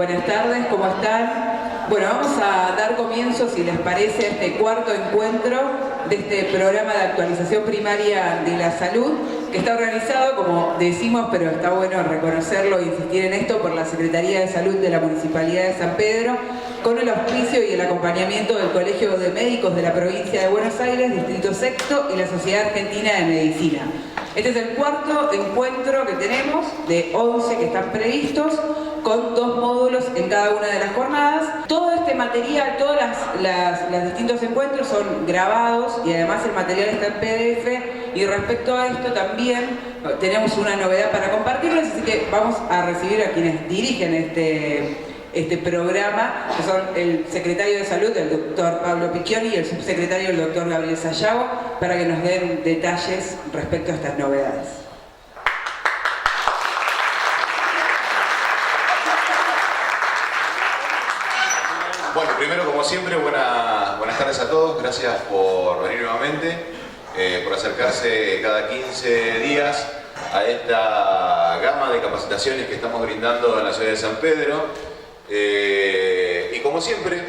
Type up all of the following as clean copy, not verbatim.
Buenas tardes, ¿cómo están? Bueno, vamos a dar comienzo, si les parece, a este cuarto encuentro de este programa de actualización primaria de la salud, que está organizado, como decimos, pero está bueno reconocerlo e insistir en esto, por la Secretaría de Salud de la Municipalidad de San Pedro, con el auspicio y el acompañamiento del Colegio de Médicos de la Provincia de Buenos Aires, Distrito Sexto, y la Sociedad Argentina de Medicina. Este es el cuarto encuentro que tenemos, de 11 que están previstos, con 2 módulos en cada una de las jornadas. Todo este material, todos los distintos encuentros son grabados y además el material está en PDF, y respecto a esto también tenemos una novedad para compartirles, así que vamos a recibir a quienes dirigen este programa, que son el secretario de Salud, el doctor Pablo Picchioni, y el subsecretario, el doctor Gabriel Sayago, para que nos den detalles respecto a estas novedades. Bueno, primero, como siempre, buenas tardes a todos. Gracias por venir nuevamente, por acercarse cada 15 días a esta gama de capacitaciones que estamos brindando en la ciudad de San Pedro. Y como siempre,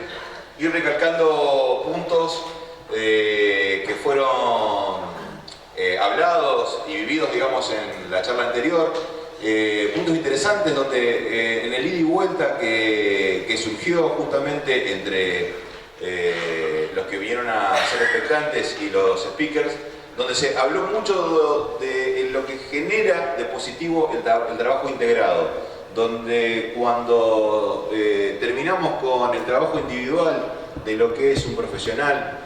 ir recalcando puntos que fueron hablados y vividos, digamos, en la charla anterior. Puntos interesantes donde en el ida y vuelta que surgió justamente entre los que vinieron a ser expectantes y los speakers, donde se habló mucho de lo que genera de positivo el trabajo integrado, donde cuando terminamos con el trabajo individual de lo que es un profesional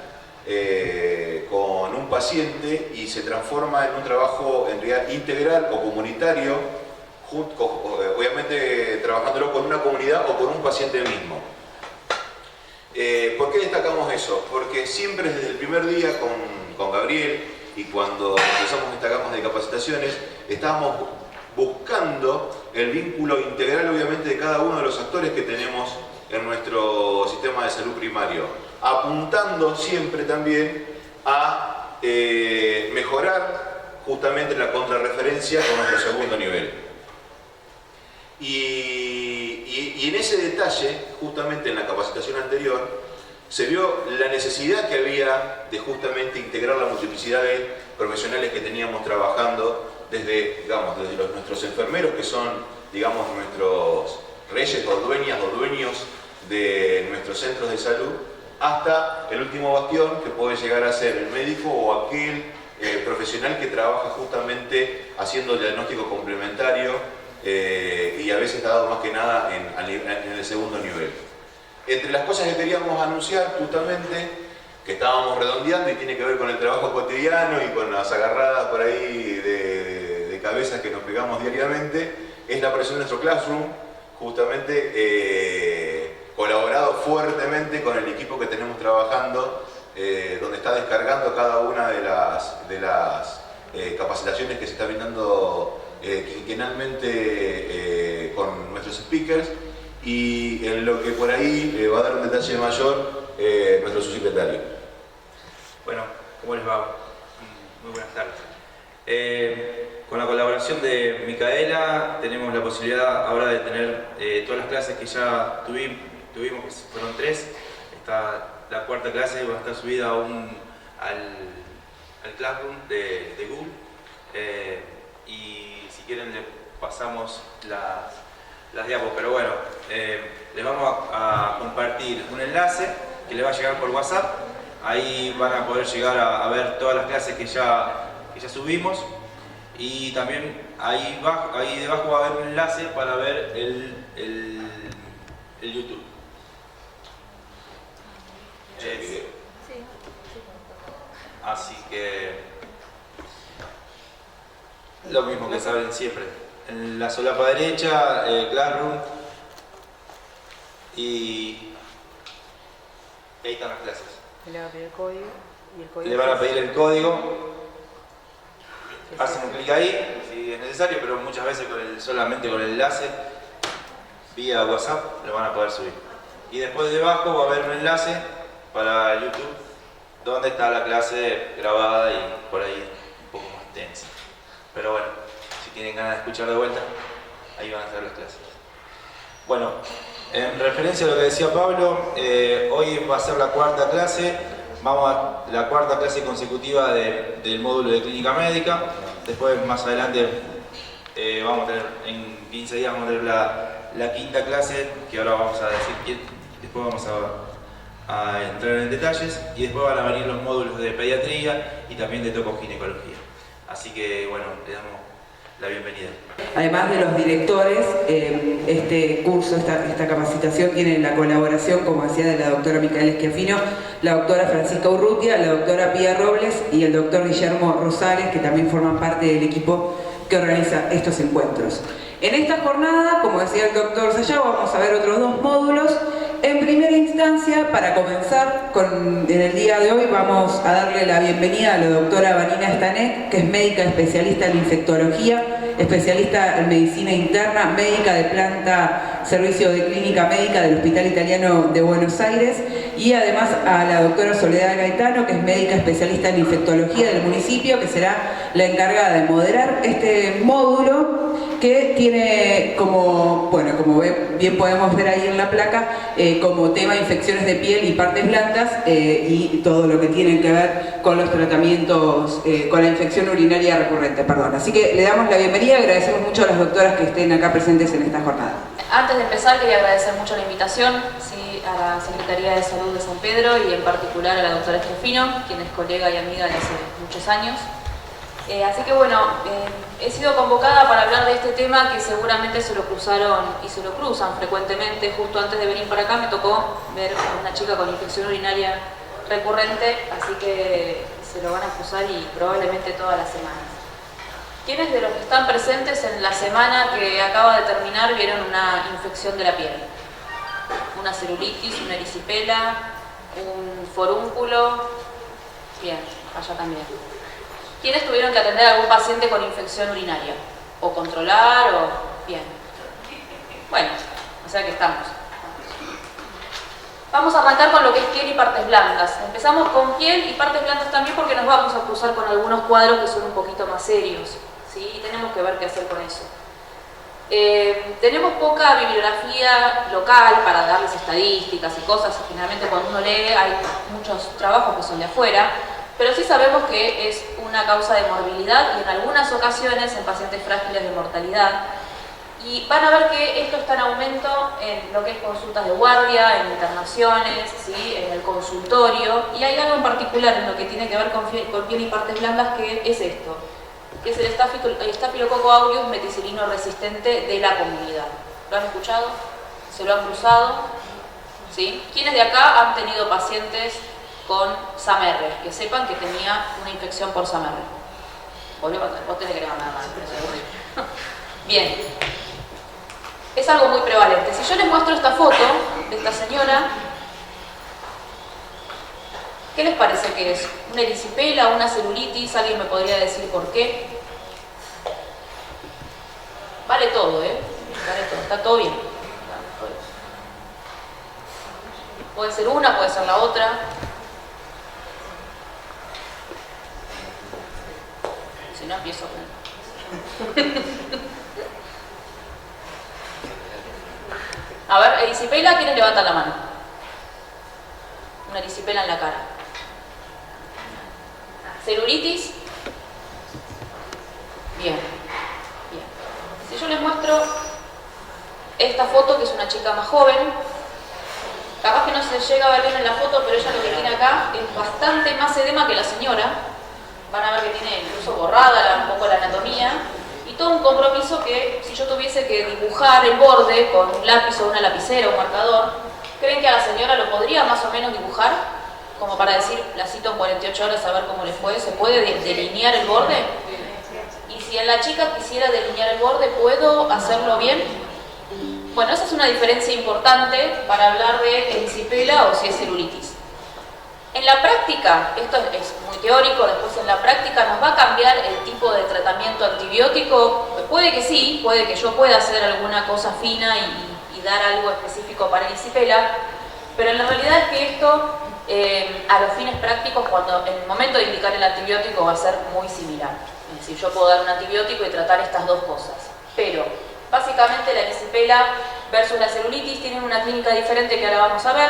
con un paciente y se transforma en un trabajo en realidad integral o comunitario, obviamente trabajándolo con una comunidad o con un paciente mismo. ¿Por qué destacamos eso? Porque siempre desde el primer día con Gabriel y cuando empezamos esta gama de capacitaciones, estábamos buscando el vínculo integral, obviamente, de cada uno de los actores que tenemos en nuestro sistema de salud primario, apuntando siempre también a mejorar justamente la contrarreferencia con nuestro segundo nivel. Y en ese detalle, justamente en la capacitación anterior, se vio la necesidad que había de justamente integrar la multiplicidad de profesionales que teníamos trabajando desde nuestros enfermeros, que son, digamos, nuestros reyes o dueños de nuestros centros de salud, hasta el último bastión, que puede llegar a ser el médico o aquel profesional que trabaja justamente haciendo el diagnóstico complementario, y a veces dado más que nada en el segundo nivel. Entre las cosas que queríamos anunciar justamente, que estábamos redondeando y tiene que ver con el trabajo cotidiano y con las agarradas por ahí de cabezas que nos pegamos diariamente, es la aparición de nuestro Classroom, justamente colaborado fuertemente con el equipo que tenemos trabajando, donde está descargando cada una de las capacitaciones que se está brindando quinquenalmente con nuestros speakers, y en lo que por ahí va a dar un detalle mayor nuestro subsecretario. Bueno, ¿cómo les va? Muy buenas tardes. Con la colaboración de Micaela tenemos la posibilidad ahora de tener todas las clases que ya tuvimos, que fueron 3. La cuarta clase va a estar subida al Classroom de Google. Y si quieren le pasamos las diapos, pero bueno, les vamos a compartir un enlace que les va a llegar por WhatsApp. Ahí van a poder llegar a ver todas las clases que ya subimos, y también ahí debajo va a haber un enlace para ver el YouTube. Así que lo mismo que saben siempre. En la solapa derecha, Classroom, y ahí están las clases. Le van a pedir el código y el código. Le van a pedir el código. Hacen un clic ahí si es necesario, pero muchas veces solamente con el enlace vía WhatsApp lo van a poder subir. Y después debajo va a haber un enlace para YouTube donde está la clase grabada y por ahí un poco más tensa. Pero bueno, si tienen ganas de escuchar de vuelta, ahí van a estar las clases. Bueno, En referencia a lo que decía Pablo, hoy va a ser la cuarta clase, vamos a la cuarta clase consecutiva del módulo de clínica médica. Después, más adelante, vamos a tener, en 15 días vamos a tener la quinta clase, que ahora vamos a decir que después vamos a entrar en detalles, y después van a venir los módulos de pediatría y también de tocoginecología. Así que bueno, le damos la bienvenida. Además de los directores, este curso, esta capacitación tiene la colaboración, como decía, de la doctora Micaela Schiaffino, la doctora Francisca Urrutia, la doctora Pía Robles y el doctor Guillermo Rosales, que también forman parte del equipo que organiza estos encuentros. En esta jornada, como decía el doctor Sayago, vamos a ver otros dos módulos. En primera instancia, para comenzar en el día de hoy, vamos a darle la bienvenida a la doctora Vanina Stanek, que es médica especialista en infectología, especialista en medicina interna, médica de planta, servicio de clínica médica del Hospital Italiano de Buenos Aires, y además a la doctora Soledad Gaetano, que es médica especialista en infectología del municipio, que será la encargada de moderar este módulo, que tiene como bien podemos ver ahí en la placa, como tema infecciones de piel y partes blandas, y todo lo que tiene que ver con los tratamientos, con la infección urinaria recurrente, perdón. Así que le damos la bienvenida, agradecemos mucho a las doctoras que estén acá presentes en esta jornada. Antes de empezar, quería agradecer mucho la invitación, sí, a la Secretaría de Salud de San Pedro y en particular a la doctora Schiaffino, quien es colega y amiga de hace muchos años. Así que bueno, he sido convocada para hablar de este tema que seguramente se lo cruzaron y se lo cruzan frecuentemente. Justo antes de venir para acá me tocó ver a una chica con infección urinaria recurrente, así que se lo van a cruzar y probablemente todas las semanas. ¿Quiénes de los que están presentes en la semana que acaba de terminar vieron una infección de la piel? Una celulitis, una erisipela, un forúnculo. Bien, allá también. ¿Quiénes tuvieron que atender a algún paciente con infección urinaria? ¿O controlar o...? Bien. Bueno, o sea que estamos. Vamos a arrancar con lo que es piel y partes blandas. Empezamos con piel y partes blandas también porque nos vamos a cruzar con algunos cuadros que son un poquito más serios, ¿sí? Y tenemos que ver qué hacer con eso. Tenemos poca bibliografía local para darles estadísticas y cosas. Generalmente cuando uno lee hay muchos trabajos que son de afuera, pero sí sabemos que es una causa de morbilidad y en algunas ocasiones en pacientes frágiles de mortalidad. Y van a ver que esto está en aumento en lo que es consultas de guardia, en internaciones, ¿sí? En el consultorio. Y hay algo en particular en lo que tiene que ver con piel y partes blandas, que es esto, que es el Staphylococcus aureus meticilino resistente de la comunidad. ¿Lo han escuchado? ¿Se lo han cruzado? ¿Sí? ¿Quiénes de acá han tenido pacientes con SAMR? Que sepan que tenía una infección por SAMR. Vos tenés que levantar la mano, seguro. Bien. Es algo muy prevalente. Si yo les muestro esta foto de esta señora, ¿qué les parece que es? ¿Una erisipela, una celulitis? ¿Alguien me podría decir por qué? Vale todo, ¿eh? Vale todo. Está todo bien. Puede ser una, puede ser la otra. Si no, empiezo con... A ver, erisipela, ¿quiénes levantan la mano? Una erisipela en la cara. ¿Celulitis? Bien, bien. Si yo les muestro esta foto, que es una chica más joven, capaz que no se llega a ver bien en la foto, pero ella lo que tiene acá es bastante más edema que la señora. Van a ver que tiene incluso borrada un poco la anatomía. Y todo un compromiso que, si yo tuviese que dibujar el borde con un lápiz o una lapicera o un marcador, ¿creen que a la señora lo podría más o menos dibujar? Como para decir, la cito en 48 horas a ver cómo le fue. ¿Se puede delinear el borde? Y si en la chica quisiera delinear el borde, ¿puedo hacerlo bien? Bueno, esa es una diferencia importante para hablar de erisipela o si es celulitis. En la práctica, esto es muy teórico, después en la práctica nos va a cambiar el tipo de tratamiento antibiótico. Puede que sí, puede que yo pueda hacer alguna cosa fina y dar algo específico para erisipela, pero en la realidad es que esto, a los fines prácticos, cuando en el momento de indicar el antibiótico va a ser muy similar. Es decir, yo puedo dar un antibiótico y tratar estas dos cosas, pero básicamente la erisipela versus la celulitis tienen una clínica diferente que ahora vamos a ver.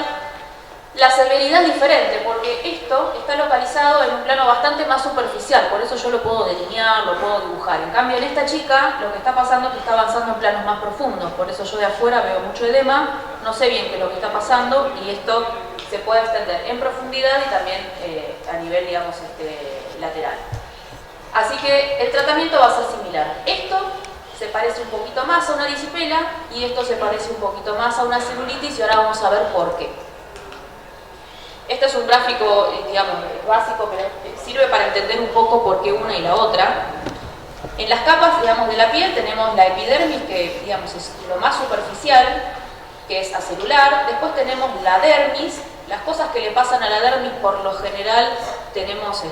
La severidad es diferente porque esto está localizado en un plano bastante más superficial, por eso yo lo puedo delinear, lo puedo dibujar. En cambio en esta chica lo que está pasando es que está avanzando en planos más profundos, por eso yo de afuera veo mucho edema, no sé bien qué es lo que está pasando y esto se puede extender en profundidad y también a nivel, digamos, lateral. Así que el tratamiento va a ser similar. Esto se parece un poquito más a una erisipela y esto se parece un poquito más a una celulitis y ahora vamos a ver por qué. Este es un gráfico, digamos, básico, pero sirve para entender un poco por qué una y la otra. En las capas, digamos, de la piel tenemos la epidermis, que, digamos, es lo más superficial, que es acelular. Después tenemos la dermis. Las cosas que le pasan a la dermis, por lo general, tenemos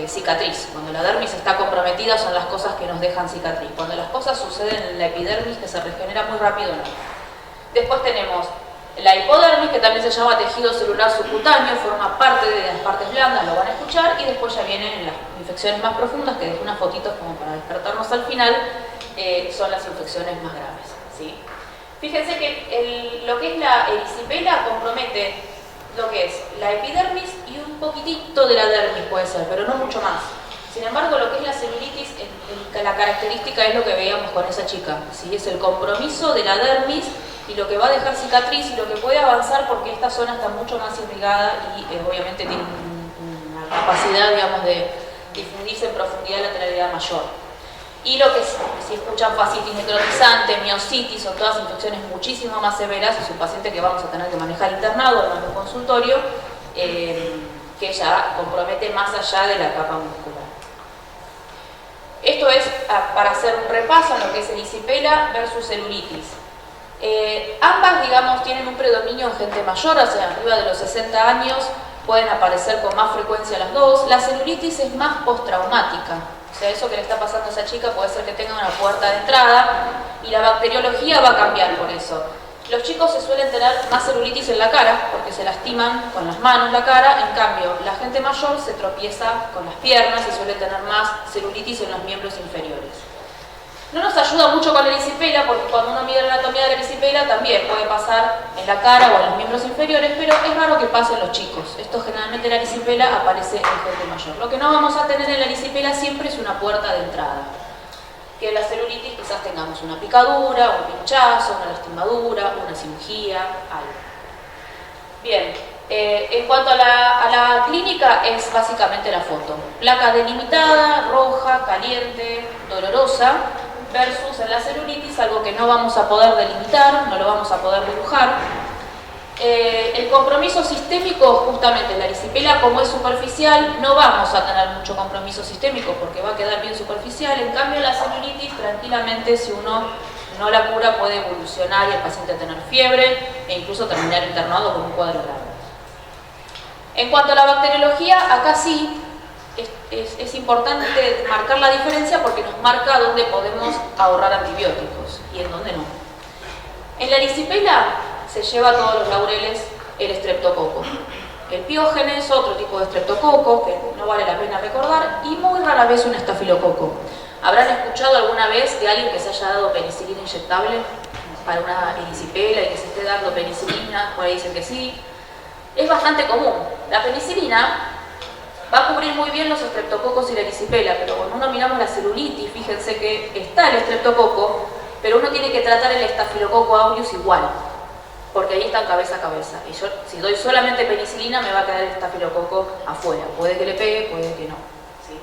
cicatriz. Cuando la dermis está comprometida son las cosas que nos dejan cicatriz. Cuando las cosas suceden en la epidermis, que se regenera muy rápido, no. Después tenemos la hipodermis, que también se llama tejido celular subcutáneo, forma parte de las partes blandas, lo van a escuchar, y después ya vienen las infecciones más profundas, que dejé unas fotitos como para despertarnos al final, son las infecciones más graves, ¿sí? Fíjense que lo que es la erisipela compromete lo que es la epidermis y un poquitito de la dermis puede ser, pero no mucho más. Sin embargo, lo que es la celulitis, la característica es lo que veíamos con esa chica, ¿sí? Es el compromiso de la dermis y lo que va a dejar cicatriz y lo que puede avanzar porque esta zona está mucho más irrigada y obviamente tiene una capacidad, digamos, de difundirse en profundidad y lateralidad mayor. Y lo que si escuchan fascitis necrotizante, miositis, son todas infecciones muchísimo más severas, es un paciente que vamos a tener que manejar internado en nuestro consultorio, que ya compromete más allá de la capa muscular. Esto es para hacer un repaso en lo que es erisipela versus celulitis. Ambas, digamos, tienen un predominio en gente mayor, o sea, arriba de los 60 años pueden aparecer con más frecuencia las dos. La celulitis es más postraumática, o sea, eso que le está pasando a esa chica puede ser que tenga una puerta de entrada y la bacteriología va a cambiar por eso. Los chicos se suelen tener más celulitis en la cara porque se lastiman con las manos la cara, en cambio la gente mayor se tropieza con las piernas y suele tener más celulitis en los miembros inferiores. No nos ayuda mucho con la erisipela porque cuando uno mide la anatomía de la erisipela también puede pasar en la cara o en los miembros inferiores, pero es raro que pase en los chicos. Esto generalmente la erisipela aparece en gente mayor. Lo que no vamos a tener en la erisipela siempre es una puerta de entrada. Que en la celulitis quizás tengamos una picadura, un pinchazo, una lastimadura, una cirugía, algo. Bien, en cuanto a la clínica es básicamente la foto. Placa delimitada, roja, caliente, dolorosa. Versus en la celulitis, algo que no vamos a poder delimitar, no lo vamos a poder dibujar. El compromiso sistémico, justamente en la erisipela, como es superficial, no vamos a tener mucho compromiso sistémico porque va a quedar bien superficial. En cambio, la celulitis, tranquilamente, si uno no la cura, puede evolucionar y el paciente tener fiebre e incluso terminar internado con un cuadro grave. En cuanto a la bacteriología, acá sí es importante marcar la diferencia porque nos marca dónde podemos ahorrar antibióticos y en dónde no. En la erisipela se lleva a todos los laureles el estreptococo. El piógenes, otro tipo de estreptococo que no vale la pena recordar, y muy rara vez un estafilococo. ¿Habrán escuchado alguna vez de alguien que se haya dado penicilina inyectable para una erisipela y que se esté dando penicilina? Por ahí dicen que sí. Es bastante común. La penicilina va a cubrir muy bien los estreptococos y la erisipela, pero cuando uno miramos la celulitis, fíjense que está el estreptococo, pero uno tiene que tratar el estafilococo aureus igual, porque ahí están cabeza a cabeza. Y yo, si doy solamente penicilina, me va a quedar el estafilococo afuera. Puede que le pegue, puede que no. ¿Sí?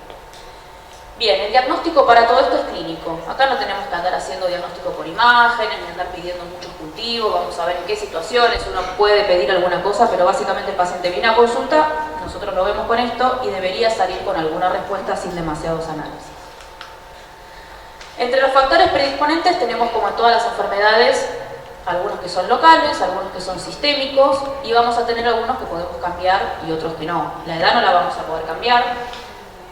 Bien, el diagnóstico para todo esto es clínico. Acá no tenemos que andar haciendo diagnóstico por imágenes, ni andar pidiendo muchos cultivos. Vamos a ver en qué situaciones uno puede pedir alguna cosa, pero básicamente el paciente viene a consulta, nosotros lo vemos con esto y debería salir con alguna respuesta sin demasiados análisis. Entre los factores predisponentes tenemos, como en todas las enfermedades, algunos que son locales, algunos que son sistémicos, y vamos a tener algunos que podemos cambiar y otros que no. La edad no la vamos a poder cambiar.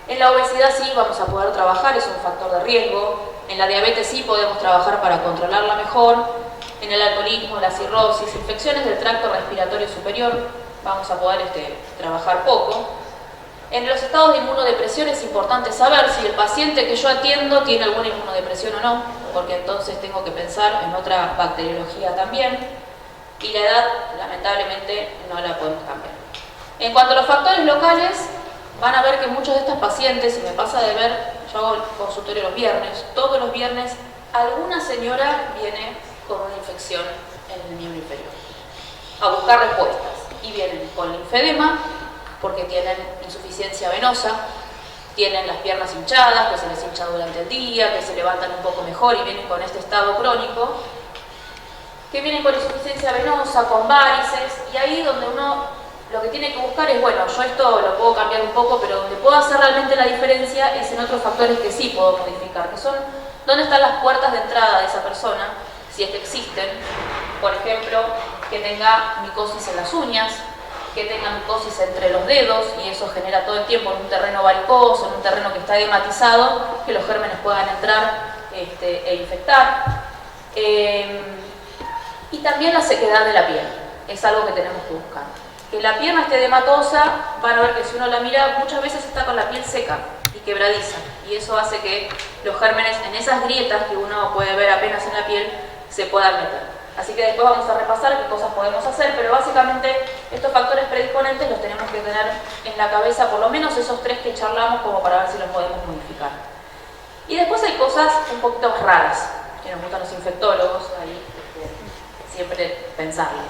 En la obesidad sí vamos a poder trabajar, es un factor de riesgo. En la diabetes sí podemos trabajar para controlarla mejor. En el alcoholismo, la cirrosis, infecciones del tracto respiratorio superior, vamos a poder trabajar poco. En los estados de inmunodepresión es importante saber si el paciente que yo atiendo tiene alguna inmunodepresión o no, porque entonces tengo que pensar en otra bacteriología también, y la edad lamentablemente no la podemos cambiar. En cuanto a los factores locales, van a ver que muchos de estos pacientes, y me pasa de ver, yo hago el consultorio los viernes, todos los viernes alguna señora viene con una infección en el miembro inferior a buscar respuestas, y vienen con linfedema porque tienen insuficiencia venosa, tienen las piernas hinchadas, que se les hincha durante el día, que se levantan un poco mejor y vienen con este estado crónico, que vienen con insuficiencia venosa, con varices, y ahí donde uno lo que tiene que buscar es, bueno, yo esto lo puedo cambiar un poco, pero donde puedo hacer realmente la diferencia es en otros factores que sí puedo modificar, que son dónde están las puertas de entrada de esa persona, si es que existen. Por ejemplo, que tenga micosis en las uñas, que tenga micosis entre los dedos, y eso genera todo el tiempo en un terreno varicoso, en un terreno que está edematizado, que los gérmenes puedan entrar e infectar. Y también la sequedad de la piel, es algo que tenemos que buscar. Que la pierna esté edematosa, van a ver que si uno la mira, muchas veces está con la piel seca y quebradiza, y eso hace que los gérmenes en esas grietas que uno puede ver apenas en la piel se puedan meter. Así que después vamos a repasar qué cosas podemos hacer, pero básicamente estos factores predisponentes los tenemos que tener en la cabeza, por lo menos esos 3 que charlamos, como para ver si los podemos modificar. Y después hay cosas un poquito más raras, que nos gustan los infectólogos, ahí siempre pensarlas.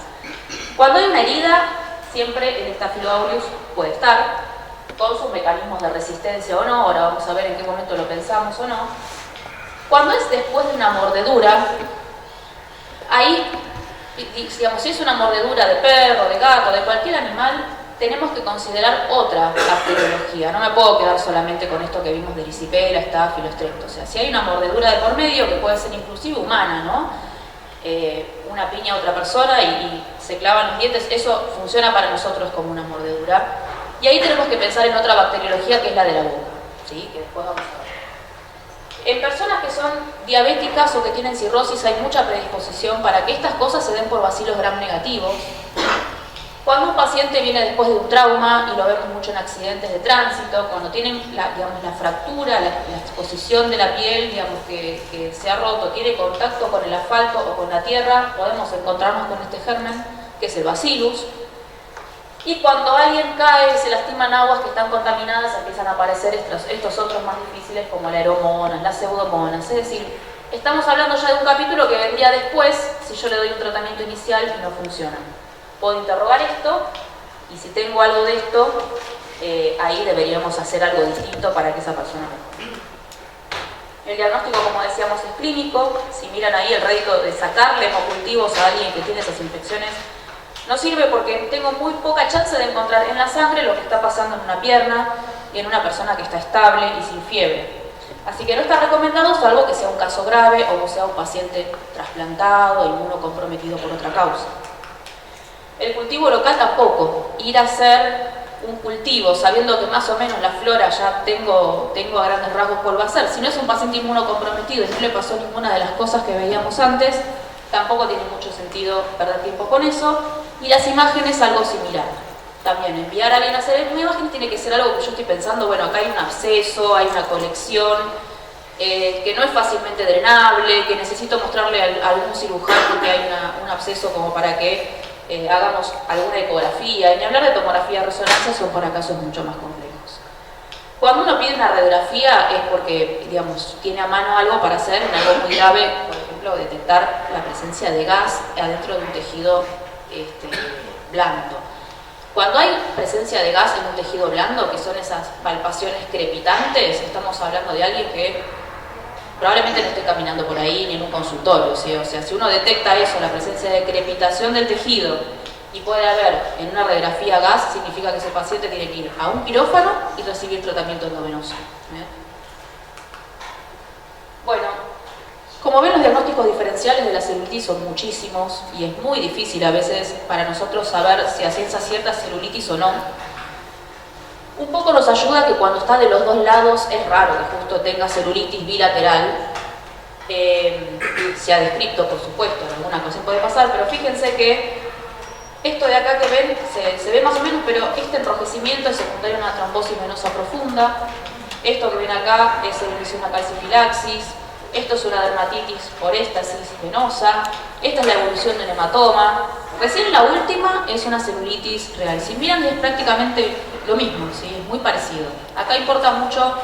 Cuando hay una herida, siempre el Staphylo aureus puede estar, con sus mecanismos de resistencia o no, ahora vamos a ver en qué momento lo pensamos o no. Cuando es después de una mordedura, ahí, digamos, si es una mordedura de perro, de gato, de cualquier animal, tenemos que considerar otra bacteriología. No me puedo quedar solamente con esto que vimos de erisipela, Staphylo, Strepto. O sea, si hay una mordedura de por medio, que puede ser inclusive humana, ¿no? Una piña a otra persona y se clavan los dientes, eso funciona para nosotros como una mordedura. Y ahí tenemos que pensar en otra bacteriología, que es la de la boca, ¿sí? Que después vamos a ver. En personas que son diabéticas o que tienen cirrosis hay mucha predisposición para que estas cosas se den por bacilos gram negativos. Cuando un paciente viene después de un trauma, y lo vemos mucho en accidentes de tránsito, cuando tienen la fractura, la exposición de la piel, digamos, que se ha roto, tiene contacto con el asfalto o con la tierra, podemos encontrarnos con este germen, que es el bacillus. Y cuando alguien cae y se lastiman aguas que están contaminadas, empiezan a aparecer estos otros más difíciles, como la aeromonas, las pseudomonas. Es decir, estamos hablando ya de un capítulo que vendría después si yo le doy un tratamiento inicial y no funciona. Puedo interrogar esto, y si tengo algo de esto, ahí deberíamos hacer algo distinto para que esa persona mejore. El diagnóstico, como decíamos, es clínico. Si miran ahí el rédito de sacarle hemocultivos a alguien que tiene esas infecciones, no sirve porque tengo muy poca chance de encontrar en la sangre lo que está pasando en una pierna y en una persona que está estable y sin fiebre. Así que no está recomendado, salvo que sea un caso grave o que sea un paciente trasplantado, inmunocomprometido por otra causa. El cultivo local tampoco. Ir a hacer un cultivo sabiendo que más o menos la flora ya tengo a grandes rasgos cuál va a ser. Si no es un paciente inmunocomprometido y no le pasó ninguna de las cosas que veíamos antes, tampoco tiene mucho sentido perder tiempo con eso. Y las imágenes, algo similar. También enviar a alguien a hacer una imagen tiene que ser algo que yo estoy pensando, bueno, acá hay un absceso, hay una colección, que no es fácilmente drenable, que necesito mostrarle a algún cirujano que hay un absceso como para que hagamos alguna ecografía. Y ni hablar de tomografía de resonancia, son para casos mucho más complejos. Cuando uno pide una radiografía es porque, digamos, tiene a mano algo para hacer, en algo muy grave, por ejemplo, detectar la presencia de gas adentro de un tejido blando. Cuando hay presencia de gas en un tejido blando, que son esas palpaciones crepitantes, estamos hablando de alguien que probablemente no esté caminando por ahí ni en un consultorio, ¿sí? O sea, si uno detecta eso, la presencia de crepitación del tejido, y puede haber en una radiografía gas, significa que ese paciente tiene que ir a un quirófano y recibir tratamiento endovenoso. Bueno, como ven, los diagnósticos diferenciales de la celulitis son muchísimos y es muy difícil a veces para nosotros saber si a ciencia cierta es celulitis o no. Un poco nos ayuda que cuando está de los dos lados es raro que justo tenga celulitis bilateral. Se ha descrito, por supuesto, en alguna ocasión puede pasar, pero fíjense que Esto de acá que ven se ve más o menos, pero este enrojecimiento es secundario a una trombosis venosa profunda. Esto que ven acá es el inicio de una calcifilaxis. Esto es una dermatitis por éstasis venosa. Esta es la evolución de un hematoma. Recién la última es una celulitis real. Si miran es prácticamente lo mismo, ¿sí? Es muy parecido. Acá importa mucho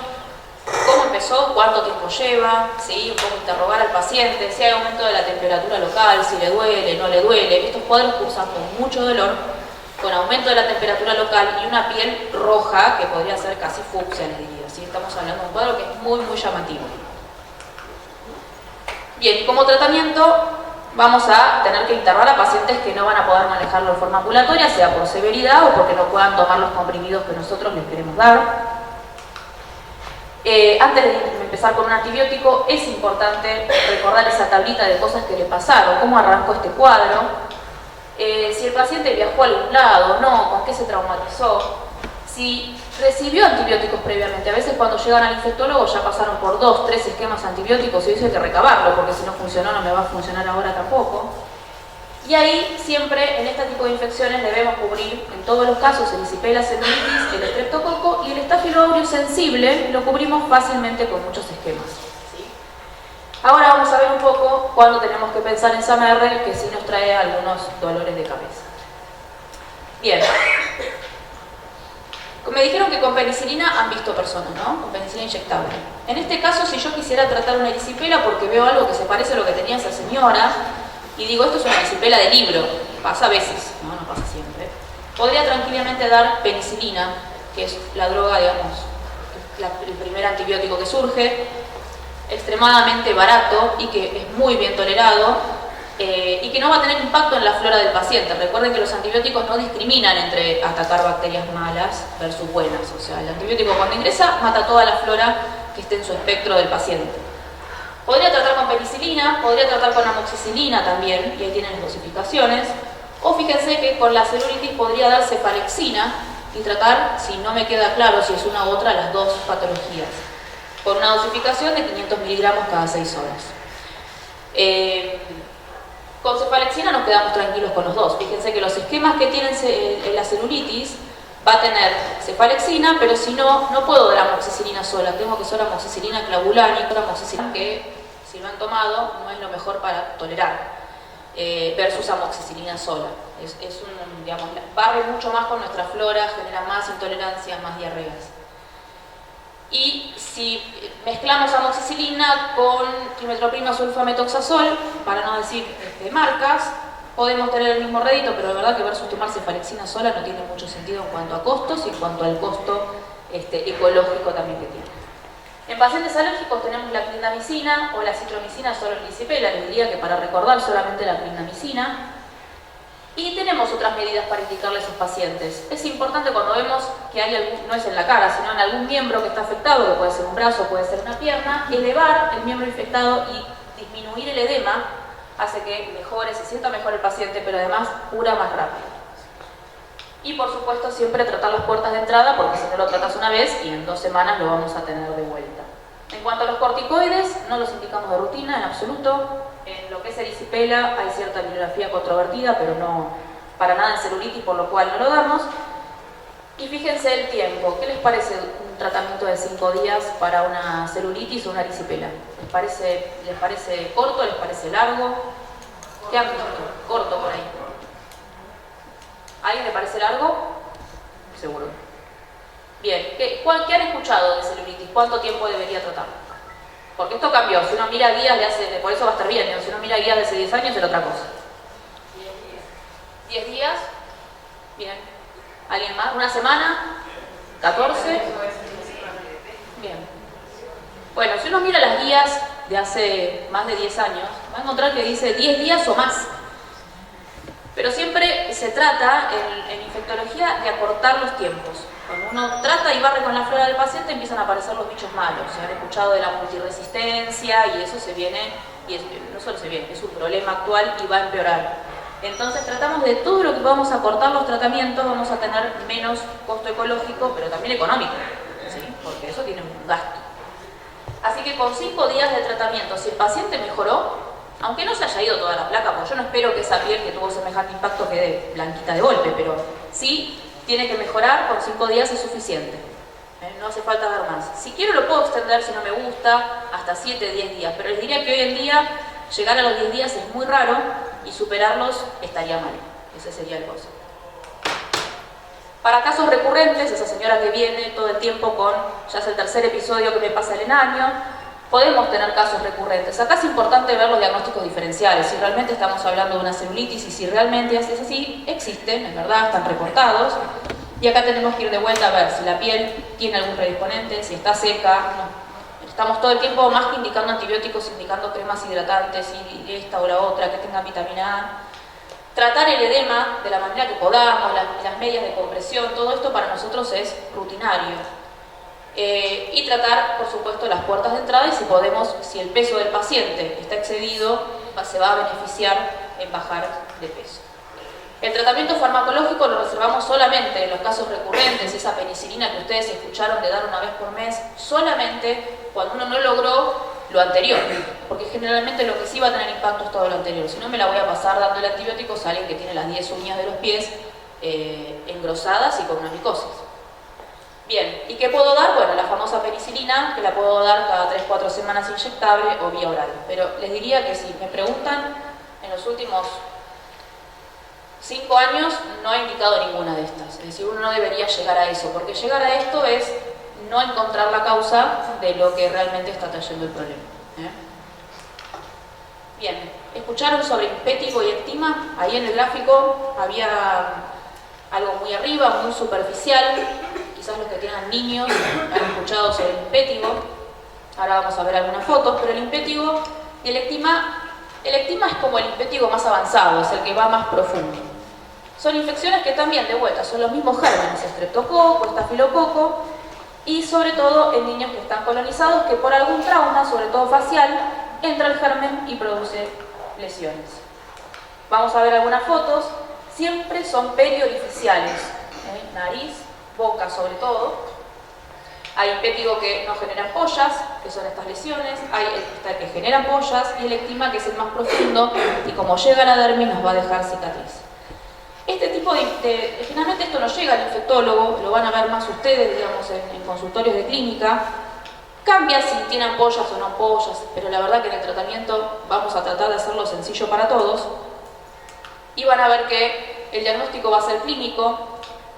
cómo empezó, cuánto tiempo lleva, ¿sí? Un poco interrogar al paciente, si hay aumento de la temperatura local, si le duele, no le duele. Estos cuadros cursan con mucho dolor, con aumento de la temperatura local y una piel roja que podría ser casi fucsia, les diría, ¿sí? Estamos hablando de un cuadro que es muy, muy llamativo. Bien, y como tratamiento vamos a tener que internar a pacientes que no van a poder manejarlo de forma ambulatoria, sea por severidad o porque no puedan tomar los comprimidos que nosotros les queremos dar. Antes de empezar con un antibiótico, es importante recordar esa tablita de cosas que le pasaron, cómo arrancó este cuadro, si el paciente viajó a algún lado, no, con qué se traumatizó, si recibió antibióticos previamente. A veces cuando llegan al infectólogo ya pasaron por 2, 3 esquemas antibióticos y eso hay que recabarlo, porque si no funcionó no me va a funcionar ahora tampoco. Y ahí siempre en este tipo de infecciones debemos cubrir en todos los casos el erisipela celulitis, el estreptococo y el Staphylo aureus sensible lo cubrimos fácilmente con muchos esquemas, ¿sí? Ahora vamos a ver un poco cuándo tenemos que pensar en SAMR, que sí nos trae algunos dolores de cabeza. Bien. Me dijeron que con penicilina han visto personas, ¿no? Con penicilina inyectable. En este caso, si yo quisiera tratar una erisipela porque veo algo que se parece a lo que tenía esa señora, y digo, esto es una erisipela de libro, pasa a veces, no pasa siempre, podría tranquilamente dar penicilina, que es la droga, digamos, el primer antibiótico que surge, extremadamente barato y que es muy bien tolerado, y que no va a tener impacto en la flora del paciente. Recuerden que los antibióticos no discriminan entre atacar bacterias malas versus buenas, o sea, el antibiótico cuando ingresa mata toda la flora que esté en su espectro del paciente. Podría tratar con penicilina, podría tratar con amoxicilina también, y ahí tienen las dosificaciones. O fíjense que con la celulitis podría dar cefalexina y tratar, si no me queda claro si es una u otra, las dos patologías, con una dosificación de 500 miligramos cada 6 horas. Con cefalexina nos quedamos tranquilos con los dos. Fíjense que los esquemas que tienen la celulitis va a tener cefalexina, pero si no, no puedo dar amoxicilina sola, tengo que usar amoxicilina clavulánica, amoxicilina que si lo han tomado no es lo mejor para tolerar, versus amoxicilina sola. Es un, digamos, barre mucho más con nuestra flora, genera más intolerancia, más diarreas. Y si mezclamos amoxicilina con trimetoprima sulfametoxazol, para no decir marcas, podemos tener el mismo rédito, pero la verdad que versus tomar cefalexina sola no tiene mucho sentido en cuanto a costos y en cuanto al costo ecológico también que tiene. En pacientes alérgicos tenemos la clindamicina o la citromicina solo en erisipela, les diría que para recordar solamente la clindamicina. Y tenemos otras medidas para indicarle a esos pacientes. Es importante cuando vemos que hay algún, no es en la cara, sino en algún miembro que está afectado, que puede ser un brazo, puede ser una pierna, elevar el miembro infectado y disminuir el edema hace que mejore, se sienta mejor el paciente, pero además cura más rápido. Y por supuesto siempre tratar las puertas de entrada, porque si no lo tratas una vez y en 2 semanas lo vamos a tener de vuelta. En cuanto a los corticoides, no los indicamos de rutina en absoluto. En lo que es erisipela hay cierta bibliografía controvertida, pero no para nada en celulitis, por lo cual no lo damos. Y fíjense el tiempo. ¿Qué les parece un tratamiento de 5 días para una celulitis o una erisipela? ¿Les parece corto? ¿Les parece largo? ¿Qué han visto? Corto por ahí. ¿A alguien le parece largo? Seguro. Bien. ¿Qué han escuchado de celulitis? ¿Cuánto tiempo debería tratar? Porque esto cambió. Si uno mira guías de hace... Por eso va a estar bien. Si uno mira guías de hace 10 años era otra cosa. 10 días. Bien. ¿Alguien más? ¿Una semana? ¿14? Bien. Bueno, si uno mira las guías de hace más de 10 años, va a encontrar que dice 10 días o más. Pero siempre se trata, en infectología, de acortar los tiempos. Cuando uno trata y barre con la flora del paciente, empiezan a aparecer los bichos malos. Se han escuchado de la multiresistencia y eso se viene, y no solo se viene, es un problema actual y va a empeorar. Entonces tratamos de todo lo que podamos acortar los tratamientos, vamos a tener menos costo ecológico, pero también económico, ¿sí? Porque eso tiene un gasto. Así que con 5 días de tratamiento, si el paciente mejoró, aunque no se haya ido toda la placa, porque yo no espero que esa piel que tuvo semejante impacto quede blanquita de golpe, pero sí tiene que mejorar, con 5 días es suficiente. No hace falta dar más. Si quiero lo puedo extender, si no me gusta, hasta 7, 10 días, pero les diría que hoy en día llegar a los 10 días es muy raro y superarlos estaría mal. Ese sería el caso. Para casos recurrentes, esa señora que viene todo el tiempo con, ya es el tercer episodio que me pasa el año, podemos tener casos recurrentes. Acá es importante ver los diagnósticos diferenciales, si realmente estamos hablando de una celulitis y si realmente es así, existen, es verdad, están reportados. Y acá tenemos que ir de vuelta a ver si la piel tiene algún predisponente, si está seca. No. Estamos todo el tiempo más que indicando antibióticos, indicando cremas hidratantes y esta o la otra que tenga vitamina A. Tratar el edema de la manera que podamos, las medias de compresión, todo esto para nosotros es rutinario. Y tratar, por supuesto, las puertas de entrada y si podemos, si el peso del paciente está excedido, se va a beneficiar en bajar de peso. El tratamiento farmacológico lo reservamos solamente en los casos recurrentes, esa penicilina que ustedes escucharon de dar una vez por mes, solamente cuando uno no logró lo anterior, porque generalmente lo que sí va a tener impacto es todo lo anterior. Si no, me la voy a pasar dándole antibióticos a alguien que tiene las 10 uñas de los pies engrosadas y con una micosis. Bien, ¿y qué puedo dar? Bueno, la famosa penicilina, que la puedo dar cada 3-4 semanas inyectable o vía oral. Pero les diría que si me preguntan, en los últimos 5 años no he indicado ninguna de estas. Es decir, uno no debería llegar a eso, porque llegar a esto es no encontrar la causa de lo que realmente está trayendo el problema. Bien, ¿escucharon sobre impétigo y ectima? Ahí en el gráfico había algo muy arriba, muy superficial. Quizás los que tengan niños han escuchado sobre el impétigo. Ahora vamos a ver algunas fotos, pero el impétigo y el ectima es como el impétigo más avanzado, es el que va más profundo. Son infecciones que también, de vuelta, son los mismos gérmenes, estreptococo, estafilococo, y sobre todo en niños que están colonizados, que por algún trauma, sobre todo facial, entra el germen y produce lesiones. Vamos a ver algunas fotos. Siempre son periorificiales, nariz, boca sobre todo. Hay impétigo que no generan ampollas, que son estas lesiones, hay el que genera ampollas y el ectima, que es el más profundo y como llega a la dermis nos va a dejar cicatriz. Este tipo generalmente esto no llega al infectólogo, lo van a ver más ustedes, digamos, en consultorios de clínica. Cambia si tiene ampollas o no ampollas, pero la verdad que en el tratamiento vamos a tratar de hacerlo sencillo para todos. Y van a ver que el diagnóstico va a ser clínico.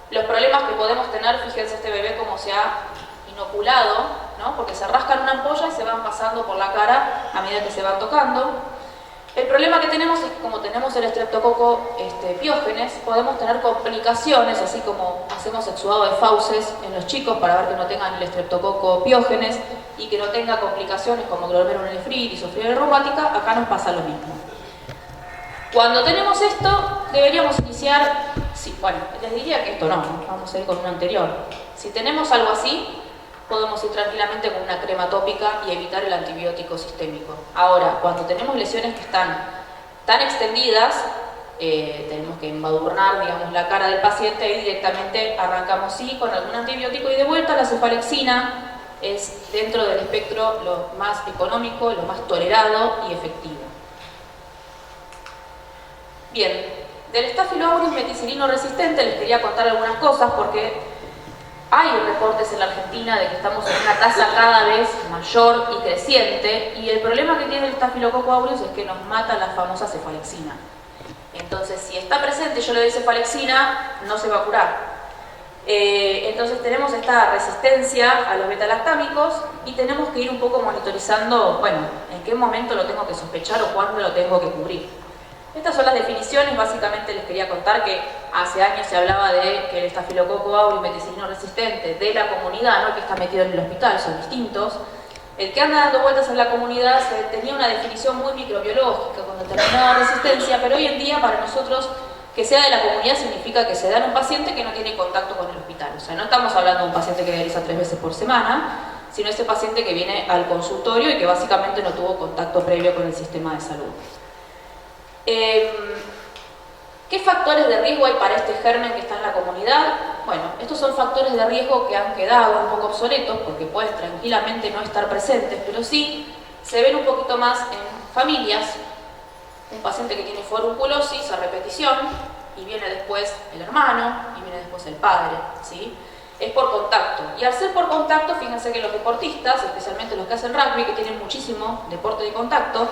Los problemas que podemos tener, fíjense este bebé como se ha inoculado, ¿no? Porque se rascan una ampolla y se van pasando por la cara a medida que se van tocando. El problema que tenemos es que como tenemos el estreptococo piógenes, podemos tener complicaciones, así como hacemos exudado de fauces en los chicos para ver que no tengan el estreptococo piógenes y que no tenga complicaciones como glomerulonefritis o fiebre reumática, acá nos pasa lo mismo. Cuando tenemos esto, deberíamos iniciar, sí, bueno, les diría que esto no, vamos a ir con uno anterior. Si tenemos algo así, podemos ir tranquilamente con una crema tópica y evitar el antibiótico sistémico. Ahora, cuando tenemos lesiones que están tan extendidas, tenemos que embadurnar, digamos, la cara del paciente y directamente arrancamos sí con algún antibiótico y de vuelta la cefalexina es dentro del espectro lo más económico, lo más tolerado y efectivo. Bien, del Staphylococcus aureus meticilino resistente les quería contar algunas cosas porque hay reportes en la Argentina de que estamos en una tasa cada vez mayor y creciente y el problema que tiene el Staphylococcus aureus es que nos mata la famosa cefalexina. Entonces, si está presente y yo le doy cefalexina, no se va a curar. Entonces tenemos esta resistencia a los betalactámicos y tenemos que ir un poco monitorizando, bueno, en qué momento lo tengo que sospechar o cuándo lo tengo que cubrir. Estas son las definiciones, básicamente les quería contar que hace años se hablaba de que el Staphylococcus aureus meticilino resistente de la comunidad, no el que está metido en el hospital, son distintos. El que anda dando vueltas en la comunidad tenía una definición muy microbiológica con determinada resistencia, pero hoy en día para nosotros que sea de la comunidad significa que se da en un paciente que no tiene contacto con el hospital. O sea, no estamos hablando de un paciente que dializa 3 veces por semana, sino ese paciente que viene al consultorio y que básicamente no tuvo contacto previo con el sistema de salud. ¿Qué factores de riesgo hay para este germen que está en la comunidad? Bueno, estos son factores de riesgo que han quedado un poco obsoletos porque pueden tranquilamente no estar presentes, pero sí se ven un poquito más en familias un paciente que tiene forunculosis a repetición y viene después el hermano y viene después el padre, ¿sí? Es por contacto. Y al ser por contacto, fíjense que los deportistas, especialmente los que hacen rugby, que tienen muchísimo deporte de contacto,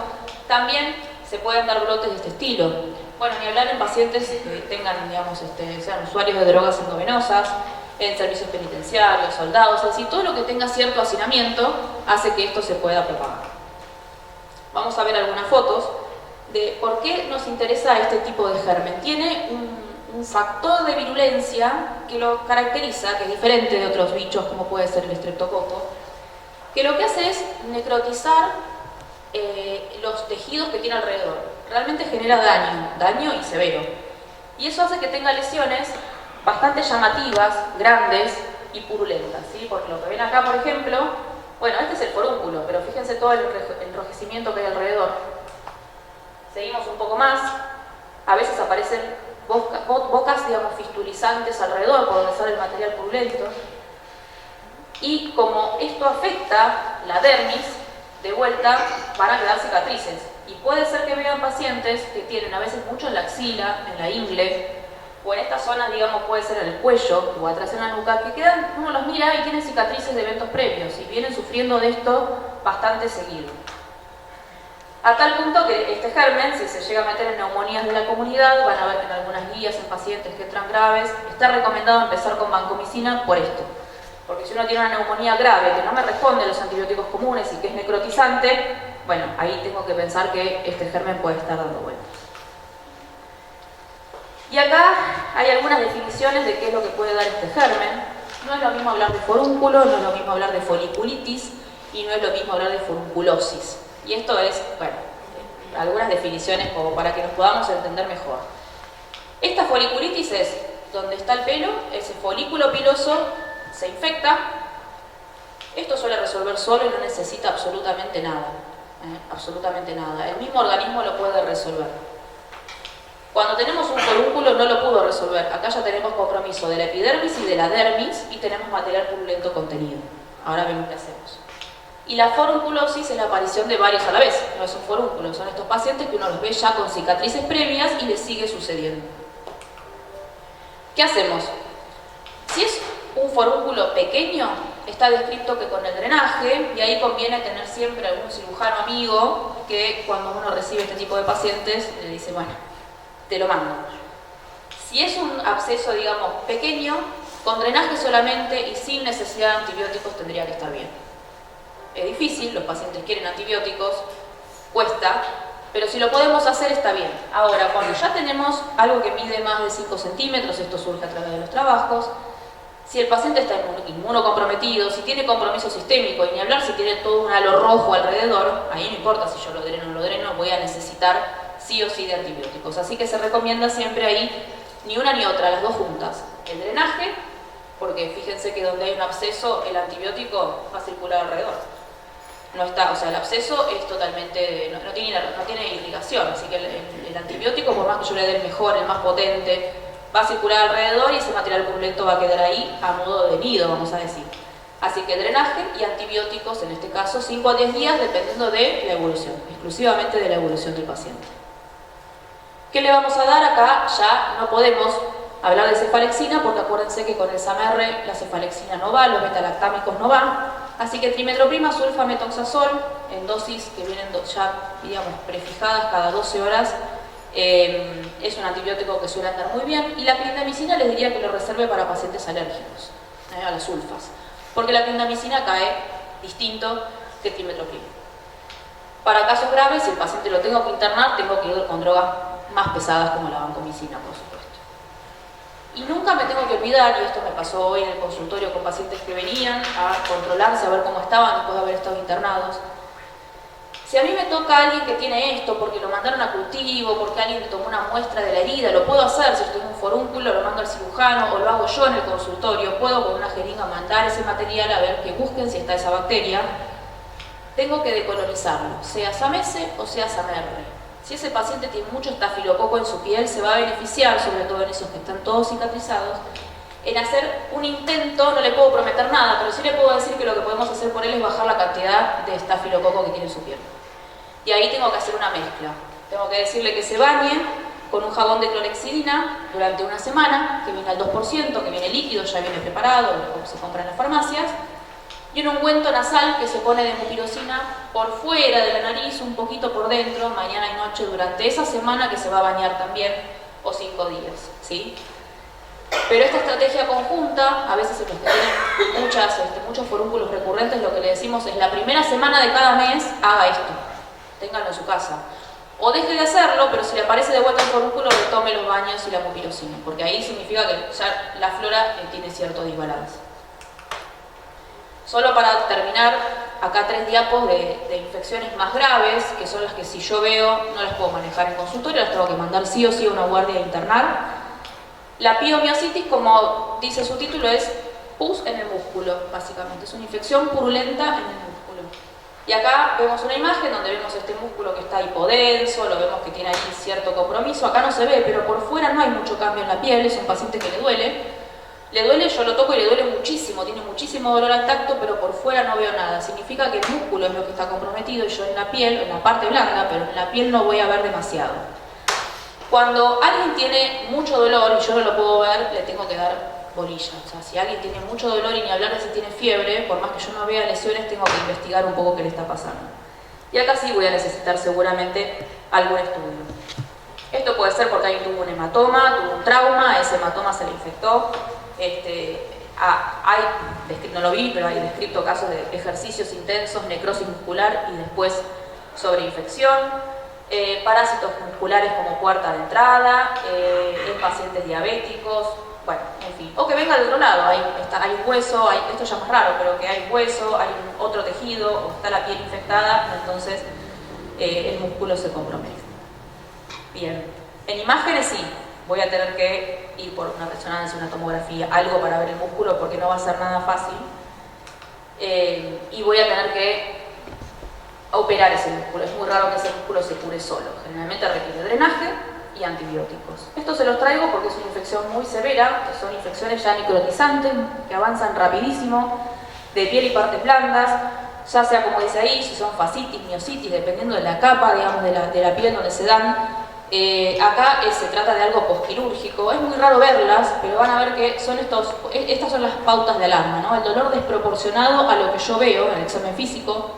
también se pueden dar brotes de este estilo. Bueno, ni hablar en pacientes que tengan, digamos, sean usuarios de drogas endovenosas, en servicios penitenciarios, soldados, es decir, todo lo que tenga cierto hacinamiento hace que esto se pueda propagar. Vamos a ver algunas fotos de por qué nos interesa este tipo de germen. Tiene un factor de virulencia que lo caracteriza, que es diferente de otros bichos como puede ser el estreptococo, que lo que hace es necrotizar los tejidos que tiene alrededor. Realmente genera daño y severo. Y eso hace que tenga lesiones bastante llamativas, grandes y purulentas, ¿sí? Porque lo que ven acá, por ejemplo, bueno, este es el forúnculo, pero fíjense todo el enrojecimiento que hay alrededor. Seguimos un poco más, a veces aparecen bocas, digamos, fistulizantes alrededor por donde sale el material purulento. Y como esto afecta la dermis, de vuelta van a quedar cicatrices. Y puede ser que vean pacientes que tienen a veces mucho en la axila, en la ingle, o en esta zona, digamos, puede ser en el cuello o atrás en la nuca, que quedan, uno los mira y tienen cicatrices de eventos previos y vienen sufriendo de esto bastante seguido. A tal punto que este germen, si se llega a meter en neumonías de la comunidad, van a ver que en algunas guías en pacientes que entran graves, está recomendado empezar con vancomicina por esto. Porque si uno tiene una neumonía grave que no me responde a los antibióticos comunes y que es necrotizante, bueno, ahí tengo que pensar que este germen puede estar dando vueltas. Y acá hay algunas definiciones de qué es lo que puede dar este germen. No es lo mismo hablar de forúnculo, no es lo mismo hablar de foliculitis y no es lo mismo hablar de forunculosis. Y esto es, bueno, algunas definiciones como para que nos podamos entender mejor. Esta foliculitis es donde está el pelo, ese folículo piloso se infecta. Esto suele resolver solo y no necesita absolutamente nada. Absolutamente nada. El mismo organismo lo puede resolver. Cuando tenemos un forúnculo no lo pudo resolver. Acá ya tenemos compromiso de la epidermis y de la dermis y tenemos material purulento contenido. Ahora vemos qué hacemos. Y la forunculosis es la aparición de varios a la vez. No es un forúnculo, son estos pacientes que uno los ve ya con cicatrices previas y les sigue sucediendo. ¿Qué hacemos? Si es un forúnculo pequeño, está descrito que con el drenaje, y ahí conviene tener siempre algún cirujano amigo que cuando uno recibe este tipo de pacientes le dice, bueno, te lo mando. Si es un absceso, digamos, pequeño, con drenaje solamente y sin necesidad de antibióticos tendría que estar bien. Es difícil, los pacientes quieren antibióticos, cuesta, pero si lo podemos hacer está bien. Ahora, cuando ya tenemos algo que mide más de 5 centímetros, esto surge a través de los trabajos, si el paciente está inmunocomprometido, si tiene compromiso sistémico, y ni hablar si tiene todo un halo rojo alrededor, ahí no importa si yo lo dreno o no lo dreno, voy a necesitar sí o sí de antibióticos. Así que se recomienda siempre ahí ni una ni otra, las dos juntas. El drenaje, porque fíjense que donde hay un absceso, el antibiótico va a circular alrededor. No está, o sea, el absceso es totalmente, no tiene irrigación, así que el antibiótico, por más que yo le dé el mejor, el más potente, va a circular alrededor y ese material purulento va a quedar ahí a modo de nido, vamos a decir. Así que drenaje y antibióticos, en este caso 5 a 10 días, dependiendo de la evolución, exclusivamente de la evolución del paciente. ¿Qué le vamos a dar acá? Ya no podemos hablar de cefalexina porque acuérdense que con el SAMR la cefalexina no va, los betalactámicos no van. Así que trimetroprima, sulfametoxazol, en dosis que vienen ya, digamos, prefijadas cada 12 horas, es un antibiótico que suele andar muy bien. Y la clindamicina les diría que lo reserve para pacientes alérgicos, a las sulfas, porque la clindamicina cae distinto que trimetroprima. Para casos graves, si el paciente lo tengo que internar, tengo que ir con drogas más pesadas como la vancomicina, por supuesto. Y nunca me tengo que olvidar, y esto me pasó hoy en el consultorio con pacientes que venían a controlarse, a ver cómo estaban después de haber estado internados. Si a mí me toca a alguien que tiene esto porque lo mandaron a cultivo, porque alguien le tomó una muestra de la herida, lo puedo hacer, si estoy en un forúnculo, lo mando al cirujano o lo hago yo en el consultorio, puedo con una jeringa mandar ese material a ver que busquen si está esa bacteria. Tengo que decolonizarlo, sea SAMS o sea SAMR. Si ese paciente tiene mucho estafilococo en su piel, se va a beneficiar, sobre todo en esos que están todos cicatrizados, en hacer un intento. No le puedo prometer nada, pero sí le puedo decir que lo que podemos hacer por él es bajar la cantidad de estafilococo que tiene en su piel. Y ahí tengo que hacer una mezcla. Tengo que decirle que se bañe con un jabón de clorhexidina durante una semana, que viene al 2%, que viene líquido, ya viene preparado, se compra en las farmacias, y un ungüento nasal que se pone de mupirocina por fuera de la nariz, un poquito por dentro, mañana y noche, durante esa semana que se va a bañar también, o 5 días, ¿sí? Pero esta estrategia conjunta, a veces en los que tienen muchos forúnculos recurrentes, lo que le decimos es la primera semana de cada mes, haga esto, ténganlo en su casa. O deje de hacerlo, pero si le aparece de vuelta el forúnculo, retome los baños y la mupirocina, porque ahí significa que ya la flora tiene cierto desbalance. Solo para terminar, acá 3 diapos de infecciones más graves, que son las que si yo veo no las puedo manejar en consultorio, las tengo que mandar sí o sí a una guardia a internar. La piomiositis, como dice su título, es pus en el músculo, básicamente. Es una infección purulenta en el músculo. Y acá vemos una imagen donde vemos este músculo que está hipodenso, lo vemos que tiene ahí cierto compromiso. Acá no se ve, pero por fuera no hay mucho cambio en la piel, es un paciente que le duele. Le duele, yo lo toco y le duele muchísimo, tiene muchísimo dolor al tacto, pero por fuera no veo nada. Significa que el músculo es lo que está comprometido y yo en la piel, en la parte blanda, pero en la piel no voy a ver demasiado. Cuando alguien tiene mucho dolor y yo no lo puedo ver, le tengo que dar bolilla. O sea, si alguien tiene mucho dolor y ni hablar de si tiene fiebre, por más que yo no vea lesiones, tengo que investigar un poco qué le está pasando. Y acá sí voy a necesitar seguramente algún estudio. Esto puede ser porque alguien tuvo un hematoma, tuvo un trauma, ese hematoma se le infectó. No lo vi, pero hay descrito casos de ejercicios intensos, necrosis muscular y después sobreinfección. Parásitos musculares como puerta de entrada, en pacientes diabéticos, bueno, en fin. O que venga de otro lado, hay un hueso, esto ya es más raro, pero que hay hueso, hay otro tejido, o está la piel infectada, entonces el músculo se compromete. Bien, en imágenes sí, voy a tener que ir por una resonancia, una tomografía, algo para ver el músculo, porque no va a ser nada fácil. Y voy a tener que operar ese músculo. Es muy raro que ese músculo se cure solo. Generalmente requiere drenaje y antibióticos. Esto se los traigo porque es una infección muy severa, que son infecciones ya necrotizantes, que avanzan rapidísimo, de piel y partes blandas, ya sea como dice ahí, si son fascitis, miositis, dependiendo de la capa, digamos, de la piel donde se dan. Acá se trata de algo posquirúrgico, es muy raro verlas, pero van a ver que estas son las pautas de alarma, ¿no? El dolor desproporcionado a lo que yo veo en el examen físico,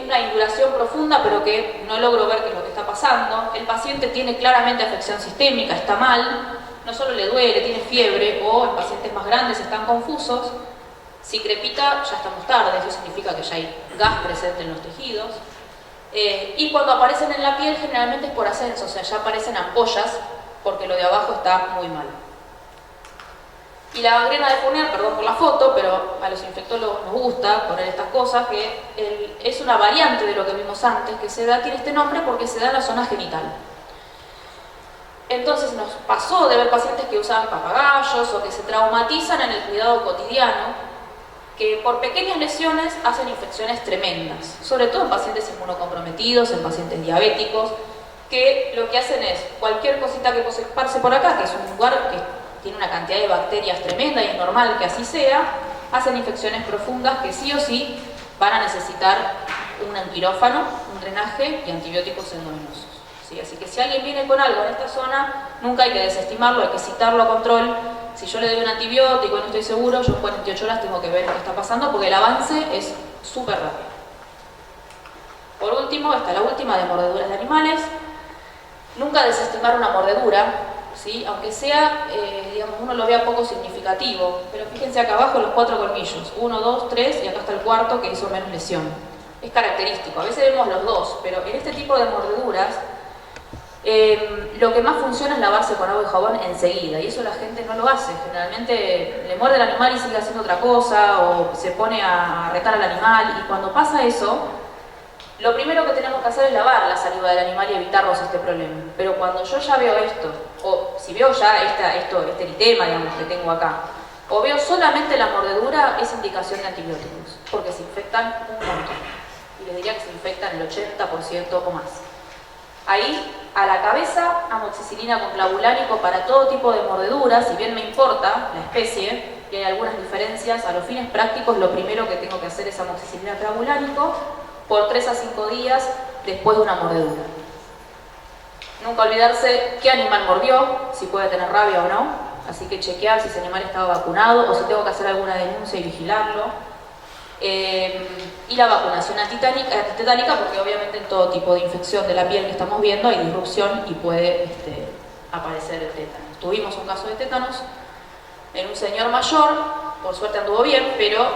una induración profunda pero que no logro ver qué es lo que está pasando, el paciente tiene claramente afección sistémica, está mal, no solo le duele, tiene fiebre, o en pacientes más grandes están confusos. Si crepita ya estamos tarde, eso significa que ya hay gas presente en los tejidos. Y cuando aparecen en la piel generalmente es por ascenso, o sea, ya aparecen ampollas porque lo de abajo está muy mal. Y la gangrena de Fournier, perdón por la foto, pero a los infectólogos nos gusta poner estas cosas, que es una variante de lo que vimos antes, que tiene este nombre porque se da en la zona genital. Entonces nos pasó de ver pacientes que usaban papagayos o que se traumatizan en el cuidado cotidiano, que por pequeñas lesiones hacen infecciones tremendas, sobre todo en pacientes inmunocomprometidos, en pacientes diabéticos, que lo que hacen es cualquier cosita que se esparce por acá, que es un lugar que tiene una cantidad de bacterias tremenda y es normal que así sea, hacen infecciones profundas que sí o sí van a necesitar un quirófano, un drenaje y antibióticos endovenosos. ¿Sí? Así que si alguien viene con algo en esta zona, nunca hay que desestimarlo, hay que citarlo a control. Si yo le doy un antibiótico y no estoy seguro, yo en 48 horas tengo que ver qué está pasando porque el avance es súper rápido. Por último, esta es la última de mordeduras de animales. Nunca desestimar una mordedura, ¿sí? Aunque sea, digamos, uno lo vea poco significativo, pero fíjense acá abajo los 4 colmillos, 1, 2, 3 y acá está el cuarto que hizo menos lesión. Es característico, a veces vemos los dos, pero en este tipo de mordeduras lo que más funciona es lavarse con agua y jabón enseguida, y eso la gente no lo hace. Generalmente le muerde el animal y sigue haciendo otra cosa, o se pone a retar al animal, y cuando pasa eso, lo primero que tenemos que hacer es lavar la saliva del animal y evitarnos este problema. Pero cuando yo ya veo esto, o si veo ya este eritema, digamos, que tengo acá, o veo solamente la mordedura, es indicación de antibióticos, porque se infectan un montón. Y les diría que se infectan el 80% o más. Ahí, a la cabeza, amoxicilina con clavulánico para todo tipo de mordeduras. Si bien me importa la especie, y hay algunas diferencias, a los fines prácticos lo primero que tengo que hacer es amoxicilina clavulánico por 3 a 5 días después de una mordedura. Nunca olvidarse qué animal mordió, si puede tener rabia o no, así que chequear si ese animal estaba vacunado o si tengo que hacer alguna denuncia y vigilarlo. Y la vacunación antitetánica, porque obviamente en todo tipo de infección de la piel que estamos viendo hay disrupción y puede aparecer el tétanos. Tuvimos un caso de tétanos en un señor mayor, por suerte anduvo bien, pero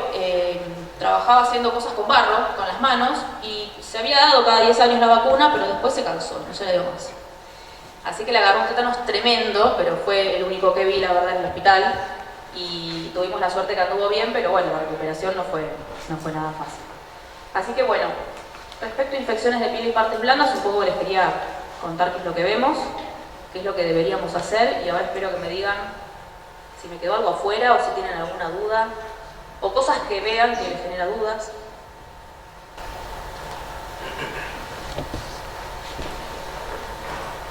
trabajaba haciendo cosas con barro, con las manos, y se había dado cada 10 años la vacuna, pero después se cansó, no se le dio más. Así que le agarró un tétanos tremendo, pero fue el único que vi, la verdad, en el hospital, y tuvimos la suerte que anduvo bien, pero bueno, la recuperación no fue nada fácil. Así que bueno, respecto a infecciones de piel y partes blandas, un poco les quería contar qué es lo que vemos, qué es lo que deberíamos hacer, y ahora espero que me digan si me quedó algo afuera o si tienen alguna duda, o cosas que vean que les genera dudas.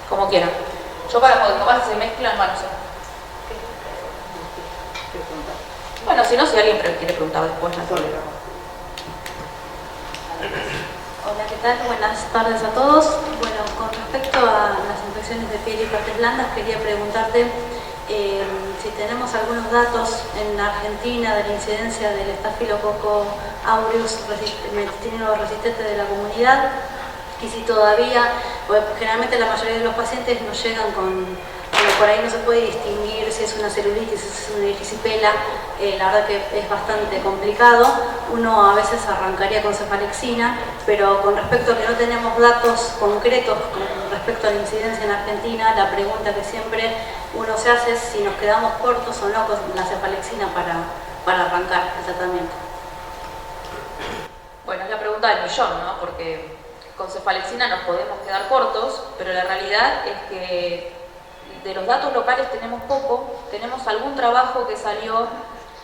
Como quieran. Yo para poder capaz se mezclan, bueno, no sé. Bueno, si no, si alguien quiere preguntar después, no hay problema. Hola, ¿qué tal? Buenas tardes a todos. Bueno, con respecto a las infecciones de piel y partes blandas, quería preguntarte si tenemos algunos datos en Argentina de la incidencia del Estafilococo aureus meticilino resistente de la comunidad, y si todavía, pues, generalmente la mayoría de los pacientes nos llegan con por ahí no se puede distinguir si es una celulitis, si es una erisipela, la verdad que es bastante complicado. Uno a veces arrancaría con cefalexina, pero con respecto a que no tenemos datos concretos con respecto a la incidencia en Argentina, la pregunta que siempre uno se hace es si nos quedamos cortos o no con la cefalexina para arrancar el tratamiento. Bueno, es la pregunta del millón, ¿no? Porque con cefalexina nos podemos quedar cortos, pero la realidad es que de los datos locales tenemos poco. Tenemos algún trabajo que salió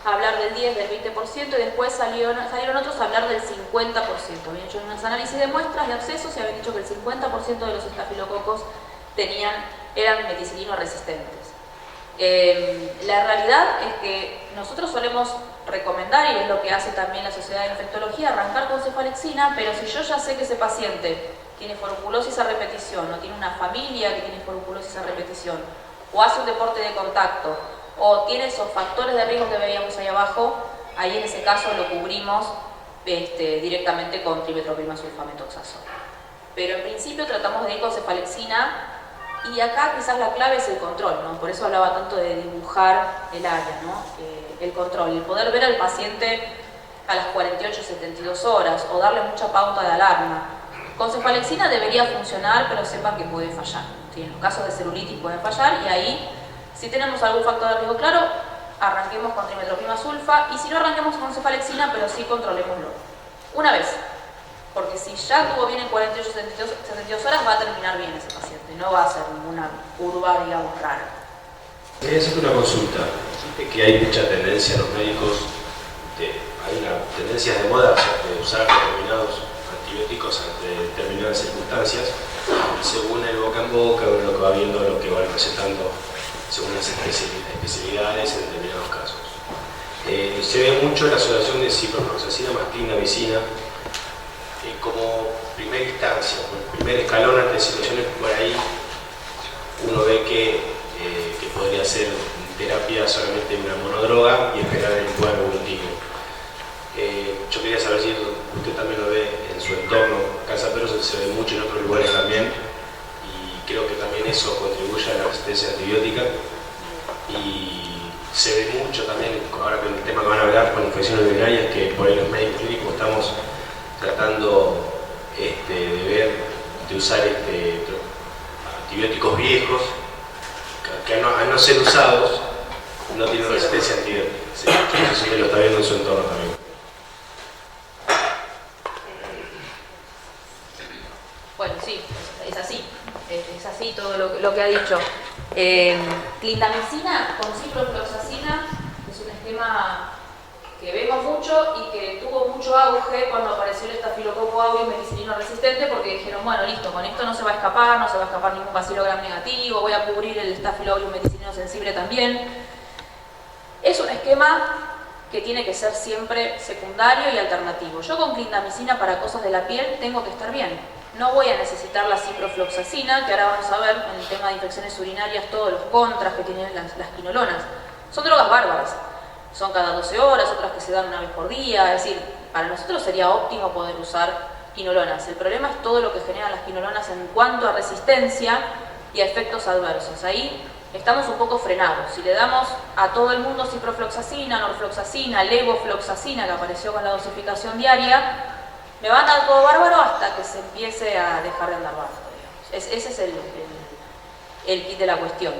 a hablar del 10, del 20%, y después salieron otros a hablar del 50%. Habían hecho unos análisis de muestras de abscesos y habían dicho que el 50% de los estafilococos eran meticilino resistentes. La realidad es que nosotros solemos recomendar, y es lo que hace también la Sociedad de Infectología, arrancar con cefalexina, pero si yo ya sé que ese paciente tiene forunculosis a repetición, o tiene una familia que tiene forunculosis a repetición, o hace un deporte de contacto, o tiene esos factores de riesgo que veíamos ahí abajo, ahí en ese caso lo cubrimos directamente con trimetoprim sulfametoxazol. Pero en principio tratamos de ir con cefalexina, y acá quizás la clave es el control, ¿no? Por eso hablaba tanto de dibujar el área, ¿no? El control, el poder ver al paciente a las 48, 72 horas, o darle mucha pauta de alarma. Con cefalexina debería funcionar, pero sepan que puede fallar. ¿Sí? En los casos de celulitis pueden fallar, y ahí, si tenemos algún factor de riesgo claro, arranquemos con trimetoprim sulfa, y si no, arranquemos con cefalexina, pero sí controlémoslo. Una vez. Porque si ya estuvo bien en 48, 72 horas, va a terminar bien ese paciente. No va a ser ninguna curva, digamos, rara. Quería hacerte una consulta. Dijiste que hay mucha tendencia en los médicos, hay una tendencia de moda de usar determinados antibióticos ante determinadas circunstancias, según el boca en boca, lo que va viendo, lo que van recetando según las especialidades en determinados casos. Se ve mucho la asociación de ciprofloxacina más clindamicina como primera instancia, como primer escalón ante situaciones por ahí uno ve que podría ser terapia solamente una monodroga y esperar el cuadro evolutivo. Yo quería saber si usted también lo ve en su entorno. Acá en San Pedro se ve mucho, en otros lugares también, y creo que también eso contribuye a la resistencia antibiótica, y se ve mucho también, ahora con el tema que van a hablar con infecciones urinarias, que por ahí los médicos clínicos estamos tratando de usar antibióticos viejos que al no ser usados no tienen resistencia antibiótica. Sí, eso me lo está viendo en su entorno también. Bueno, sí, es así todo lo que ha dicho. Clindamicina con ciprofloxacina es un esquema que vemos mucho y que tuvo mucho auge cuando apareció el estafilococo aureus meticilino resistente, porque dijeron, bueno, listo, con esto no se va a escapar ningún bacilo gram negativo, voy a cubrir el estafilococo aureus meticilino sensible también. Es un esquema que tiene que ser siempre secundario y alternativo. Yo con clindamicina para cosas de la piel tengo que estar bien. no voy a necesitar la ciprofloxacina, que ahora vamos a ver en el tema de infecciones urinarias todos los contras que tienen las quinolonas. Son drogas bárbaras, son cada 12 horas, otras que se dan una vez por día, es decir, para nosotros sería óptimo poder usar quinolonas. El problema es todo lo que generan las quinolonas en cuanto a resistencia y a efectos adversos. Ahí estamos un poco frenados. Si le damos a todo el mundo ciprofloxacina, norfloxacina, levofloxacina, que apareció con la dosificación diaria, me va a dar todo bárbaro hasta que se empiece a dejar de andar bárbaro. Ese es el kit de la cuestión.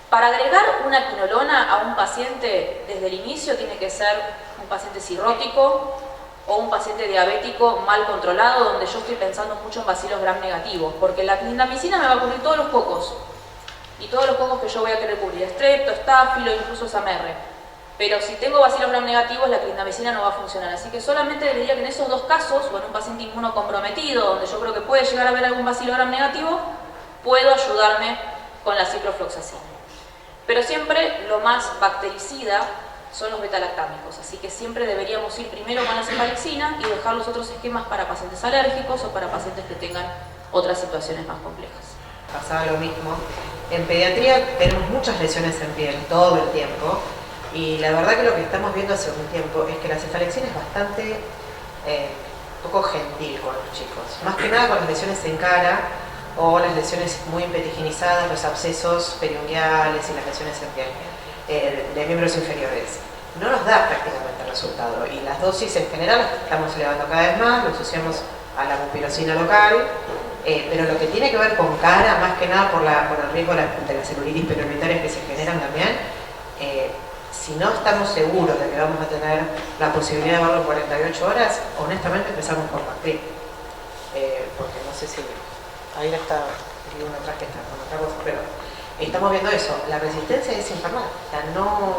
Para agregar una quinolona a un paciente desde el inicio tiene que ser un paciente cirrótico o un paciente diabético mal controlado, donde yo estoy pensando mucho en bacilos gram negativos, porque la clindamicina me va a cubrir todos los cocos, y todos los cocos que yo voy a querer cubrir, estrepto, estáfilo, incluso SAMR. Pero si tengo bacilos gram negativos, la clindamicina no va a funcionar. Así que solamente les diría que en esos dos casos, o en un paciente inmunocomprometido, donde yo creo que puede llegar a haber algún bacilo gram negativo, puedo ayudarme con la ciprofloxacina. Pero siempre lo más bactericida son los betalactámicos, así que siempre deberíamos ir primero con la cefalexina y dejar los otros esquemas para pacientes alérgicos o para pacientes que tengan otras situaciones más complejas. Pasaba lo mismo. En pediatría tenemos muchas lesiones en piel todo el tiempo y la verdad que lo que estamos viendo hace un tiempo es que la cefalexina es bastante poco gentil con los chicos, más que nada con las lesiones en cara o las lesiones muy petiginizadas, los abscesos periunguales y las lesiones en piel de miembros inferiores. No nos da prácticamente resultado y las dosis en general las estamos elevando cada vez más, lo asociamos a la mupirocina local, pero lo que tiene que ver con cara, más que nada por el riesgo de las celulitis periorbitarias que se generan también, si no estamos seguros de que vamos a tener la posibilidad de verlo 48 horas, honestamente empezamos por Bactrim, porque no sé si ahí está el uno atrás que está con otra cosa, pero estamos viendo eso, la resistencia es infernal, o sea, no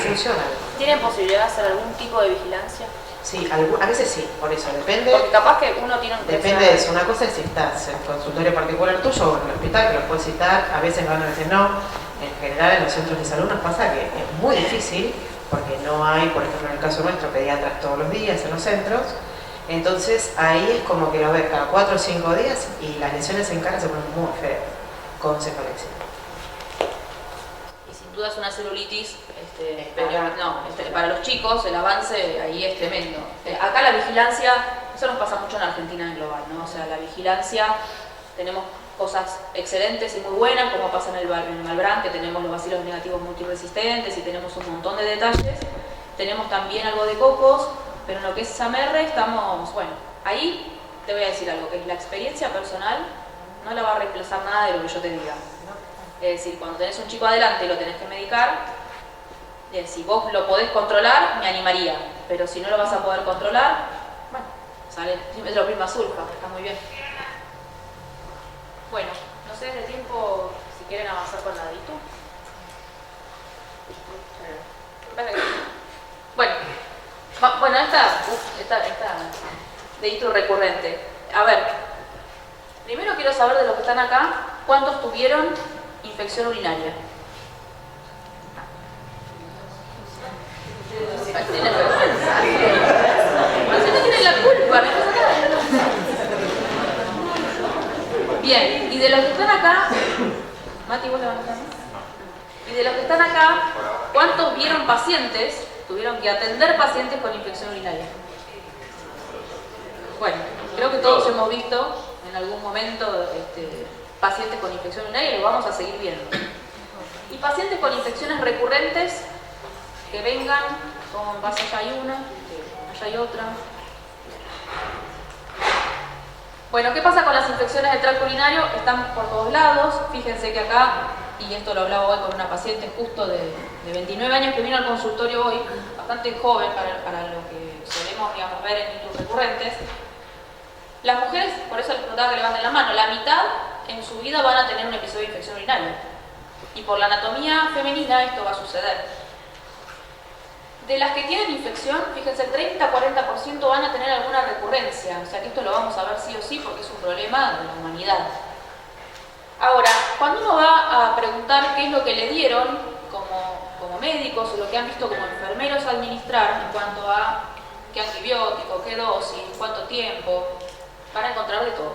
funciona. ¿Tienen posibilidad de hacer algún tipo de vigilancia? Sí, a veces sí, por eso depende. Porque capaz que uno tiene un... Depende de eso, una cosa es si estás en consultorio particular tuyo o en el hospital, que lo puedes citar, a veces van a decir no. En general en los centros de salud nos pasa que es muy difícil, porque no hay, por ejemplo en el caso nuestro, pediatras todos los días en los centros. Entonces ahí es como que lo ves cada 4 o 5 días y las lesiones en cara se ponen muy feas con cefalexina. Y sin duda es una celulitis, para los chicos el avance ahí es tremendo. Acá la vigilancia, eso nos pasa mucho en Argentina en global, ¿no? O sea, la vigilancia, tenemos cosas excelentes y muy buenas, como pasa en el Malbrán, que tenemos los bacilos negativos multiresistentes y tenemos un montón de detalles. Tenemos también algo de cocos, pero en lo que es SAMR estamos, bueno, ahí te voy a decir algo, que es la experiencia personal no la va a reemplazar nada de lo que yo te diga. Es decir, cuando tenés un chico adelante y lo tenés que medicar, si vos lo podés controlar, me animaría, pero si no lo vas a poder controlar, bueno, sale metroplasma sulfa, está muy bien. Bueno, no sé desde tiempo si quieren avanzar con la DITU. Bueno, esta DITU recurrente. A ver, primero quiero saber de los que están acá, ¿cuántos tuvieron infección urinaria? Así no tienen la culpa, ¿no? Bien, y de los que están acá, Mati, ¿vos levantás? Y de los que están acá, ¿cuántos vieron pacientes, tuvieron que atender pacientes con infección urinaria? Bueno, creo que todos hemos visto en algún momento pacientes con infección urinaria y lo vamos a seguir viendo. Y pacientes con infecciones recurrentes que vengan, como en base allá hay una, allá hay otra. Bueno, ¿qué pasa con las infecciones del tracto urinario? Están por todos lados. Fíjense que acá, y esto lo hablaba hoy con una paciente justo de 29 años que vino al consultorio hoy, bastante joven para lo que solemos, digamos, ver en hitos recurrentes. Las mujeres, por eso les preguntaba que levanten la mano, la mitad en su vida van a tener un episodio de infección urinaria. Y por la anatomía femenina esto va a suceder. De las que tienen infección, fíjense, el 30-40% van a tener alguna recurrencia. O sea que esto lo vamos a ver sí o sí porque es un problema de la humanidad. Ahora, cuando uno va a preguntar qué es lo que le dieron como médicos o lo que han visto como enfermeros administrar en cuanto a qué antibiótico, qué dosis, cuánto tiempo, van a encontrar de todo.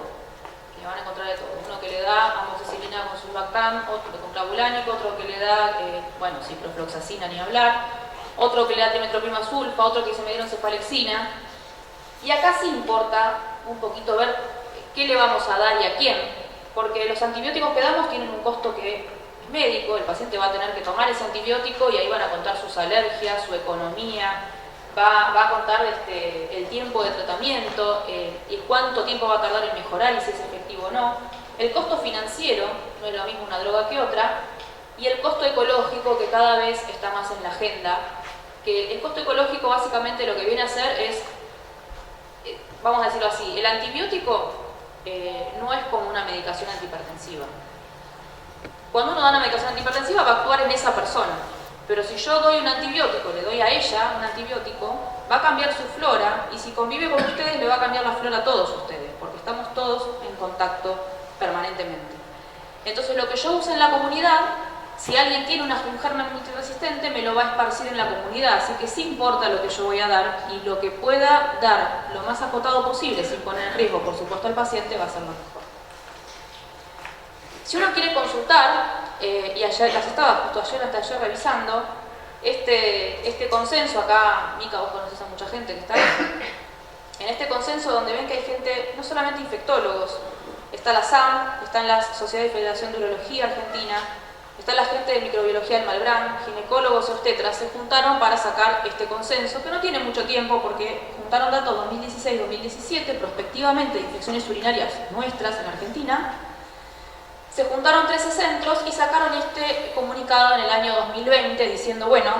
Le van a encontrar de todo. Uno que le da amoxicilina con sulbactam, otro con clavulánico, otro que le da, bueno, ciprofloxacina ni hablar, otro que le da trimetoprim sulfa, otro que dice me dieron cefalexina. Y acá sí importa un poquito ver qué le vamos a dar y a quién, porque los antibióticos que damos tienen un costo que es médico, el paciente va a tener que tomar ese antibiótico y ahí van a contar sus alergias, su economía, va a contar el tiempo de tratamiento y cuánto tiempo va a tardar en mejorar y si es efectivo o no. El costo financiero, no es lo mismo una droga que otra, y el costo ecológico que cada vez está más en la agenda, que el costo ecológico básicamente lo que viene a hacer es, vamos a decirlo así, el antibiótico no es como una medicación antihipertensiva. Cuando uno da una medicación antihipertensiva va a actuar en esa persona. Pero si yo doy un antibiótico, le doy a ella un antibiótico, va a cambiar su flora y si convive con ustedes le va a cambiar la flora a todos ustedes, porque estamos todos en contacto permanentemente. Entonces lo que yo use en la comunidad, si alguien tiene un germen multiresistente, me lo va a esparcir en la comunidad, así que sí importa lo que yo voy a dar y lo que pueda dar lo más acotado posible, sin poner en riesgo, por supuesto, al paciente, va a ser lo mejor. Si uno quiere consultar, y ayer las estaba justo hasta ayer revisando, este consenso, acá, Mica, vos conoces a mucha gente que está ahí, en este consenso donde ven que hay gente, no solamente infectólogos, está la SAM, están la Sociedad de Federación de Urología Argentina, está la gente de microbiología del Malbrán, ginecólogos y obstetras, se juntaron para sacar este consenso, que no tiene mucho tiempo porque juntaron datos 2016-2017, prospectivamente, de infecciones urinarias nuestras en Argentina. Se juntaron 13 centros y sacaron este comunicado en el año 2020 diciendo, bueno,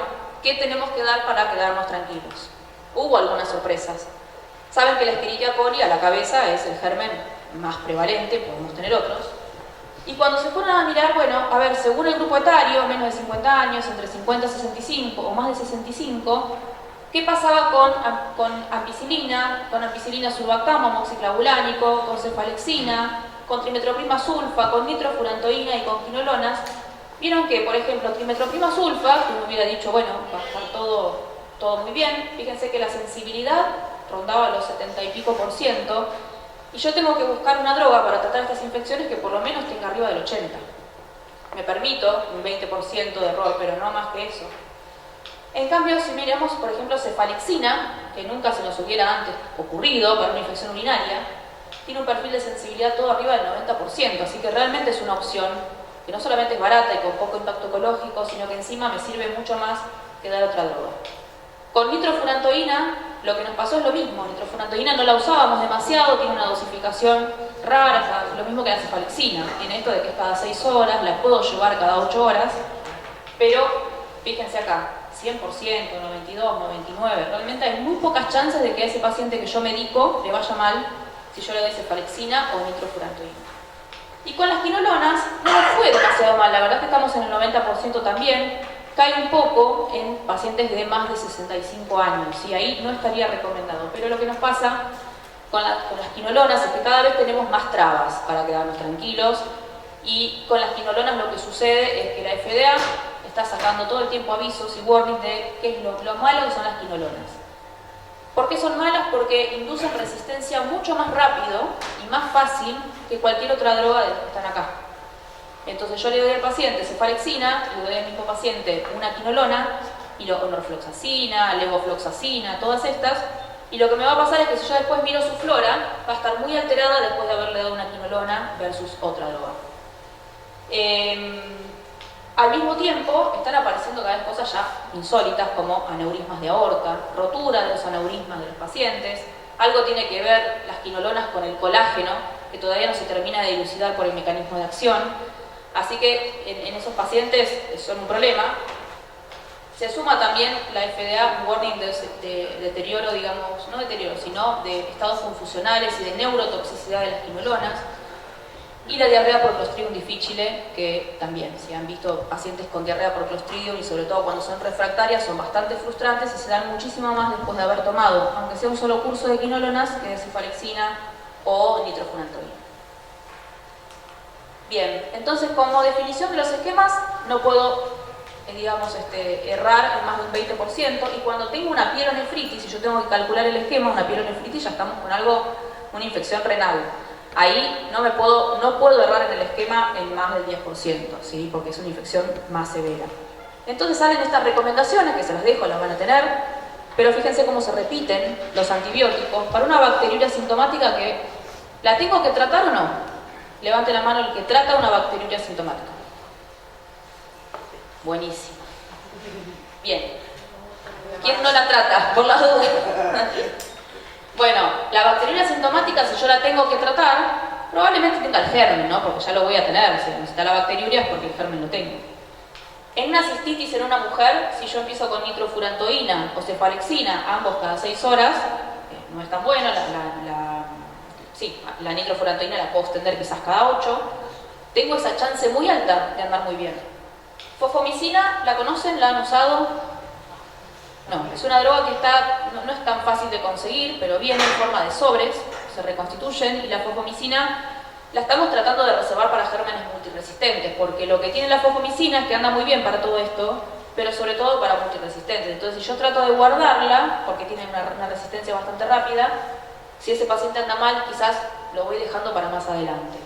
¿qué tenemos que dar para quedarnos tranquilos? Hubo algunas sorpresas. Saben que la Escherichia coli a la cabeza es el germen más prevalente, podemos tener otros. Y cuando se fueron a mirar, bueno, a ver, según el grupo etario, menos de 50 años, entre 50 y 65 o más de 65, ¿qué pasaba con ampicilina, sulbactam, amoxiclavulánico, con cefalexina, con trimetoprim sulfa, con nitrofurantoína y con quinolonas? Vieron que, por ejemplo, trimetoprim sulfa, que uno hubiera dicho, bueno, va a estar todo muy bien, fíjense que la sensibilidad rondaba los 70 y pico %, y yo tengo que buscar una droga para tratar estas infecciones que por lo menos tenga arriba del 80%. Me permito un 20% de error, pero no más que eso. En cambio, si miramos, por ejemplo, cefalexina, que nunca se nos hubiera antes ocurrido para una infección urinaria, tiene un perfil de sensibilidad todo arriba del 90%, así que realmente es una opción que no solamente es barata y con poco impacto ecológico, sino que encima me sirve mucho más que dar otra droga. Con nitrofurantoína, lo que nos pasó es lo mismo. Nitrofurantoína no la usábamos demasiado, tiene una dosificación rara, lo mismo que la cefalexina. Tiene esto de que es cada 6 horas, la puedo llevar cada 8 horas, pero fíjense acá, 100%, 92, 99, realmente hay muy pocas chances de que a ese paciente que yo medico le vaya mal si yo le doy cefalexina o nitrofurantoína. Y con las quinolonas no nos fue demasiado mal, la verdad es que estamos en el 90% también, cae un poco en pacientes de más de 65 años y ahí no estaría recomendado. Pero lo que nos pasa con las quinolonas es que cada vez tenemos más trabas para quedarnos tranquilos y con las quinolonas lo que sucede es que la FDA está sacando todo el tiempo avisos y warnings de qué es lo malo que son las quinolonas. ¿Por qué son malas? Porque inducen resistencia mucho más rápido y más fácil que cualquier otra droga de las que están acá. Entonces yo le doy al paciente cefalexina, le doy al mismo paciente una quinolona, norfloxacina, levofloxacina, todas estas, y lo que me va a pasar es que si yo después miro su flora, va a estar muy alterada después de haberle dado una quinolona versus otra droga. Al mismo tiempo, están apareciendo cada vez cosas ya insólitas como aneurismas de aorta, rotura de los aneurismas de los pacientes. Algo tiene que ver las quinolonas con el colágeno, que todavía no se termina de dilucidar por el mecanismo de acción. Así que en esos pacientes son un problema. Se suma también la FDA un warning de deterioro, digamos, no deterioro, sino de estados confusionales y de neurotoxicidad de las quinolonas. Y la diarrea por Clostridium difficile, que también, si han visto pacientes con diarrea por Clostridium y sobre todo cuando son refractarias, son bastante frustrantes y se dan muchísimo más después de haber tomado, aunque sea un solo curso de quinolonas, que de cefalexina o nitrofurantoína. Bien, entonces como definición de los esquemas, no puedo, errar en más de un 20%, y cuando tengo una pielonefritis, y yo tengo que calcular el esquema, una pielonefritis, ya estamos con algo una infección renal. Ahí no puedo errar en el esquema en más del 10%, ¿sí? Porque es una infección más severa. Entonces salen estas recomendaciones, que se las dejo, las van a tener, pero fíjense cómo se repiten los antibióticos para una bacteriuria sintomática que ¿la tengo que tratar o no? Levante la mano el que trata una bacteriuria sintomática. Buenísimo. Bien. ¿Quién no la trata? Por las dudas. Bueno, la bacteriuria sintomática, si yo la tengo que tratar, probablemente tenga el germen, ¿no? Porque ya lo voy a tener. Si necesita la bacteriuria es porque el germen lo tengo. En una cistitis en una mujer, si yo empiezo con nitrofurantoína o cefalexina, ambos cada 6 horas, no es tan bueno, la nitrofurantoína la puedo extender quizás cada 8, tengo esa chance muy alta de andar muy bien. Fosfomicina, ¿la conocen? ¿La han usado? No, es una droga que no es tan fácil de conseguir, pero viene en forma de sobres, se reconstituyen, y la fosfomicina la estamos tratando de reservar para gérmenes multiresistentes, porque lo que tiene la fosfomicina es que anda muy bien para todo esto, pero sobre todo para multiresistentes. Entonces, si yo trato de guardarla, porque tiene una resistencia bastante rápida, si ese paciente anda mal, quizás lo voy dejando para más adelante.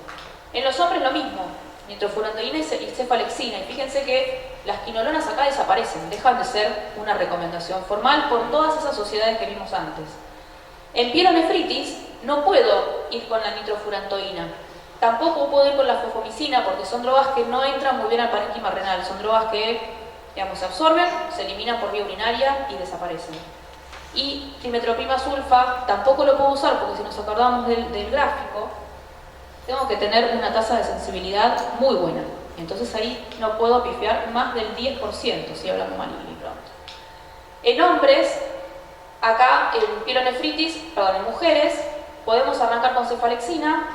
En los hombres lo mismo, nitrofurantoína y cefalexina, y fíjense que las quinolonas acá desaparecen, dejan de ser una recomendación formal por todas esas sociedades que vimos antes. En pielonefritis no puedo ir con la nitrofurantoína, tampoco puedo ir con la fosfomicina porque son drogas que no entran muy bien al parénquima renal, son drogas que, digamos, se absorben, se eliminan por vía urinaria y desaparecen. Y trimetoprimda sulfa tampoco lo puedo usar porque si nos acordamos del gráfico, tengo que tener una tasa de sensibilidad muy buena. Entonces ahí no puedo pifiar más del 10%, si hablamos mal y pronto. En hombres, acá en pielonefritis, en mujeres, podemos arrancar con cefalexina,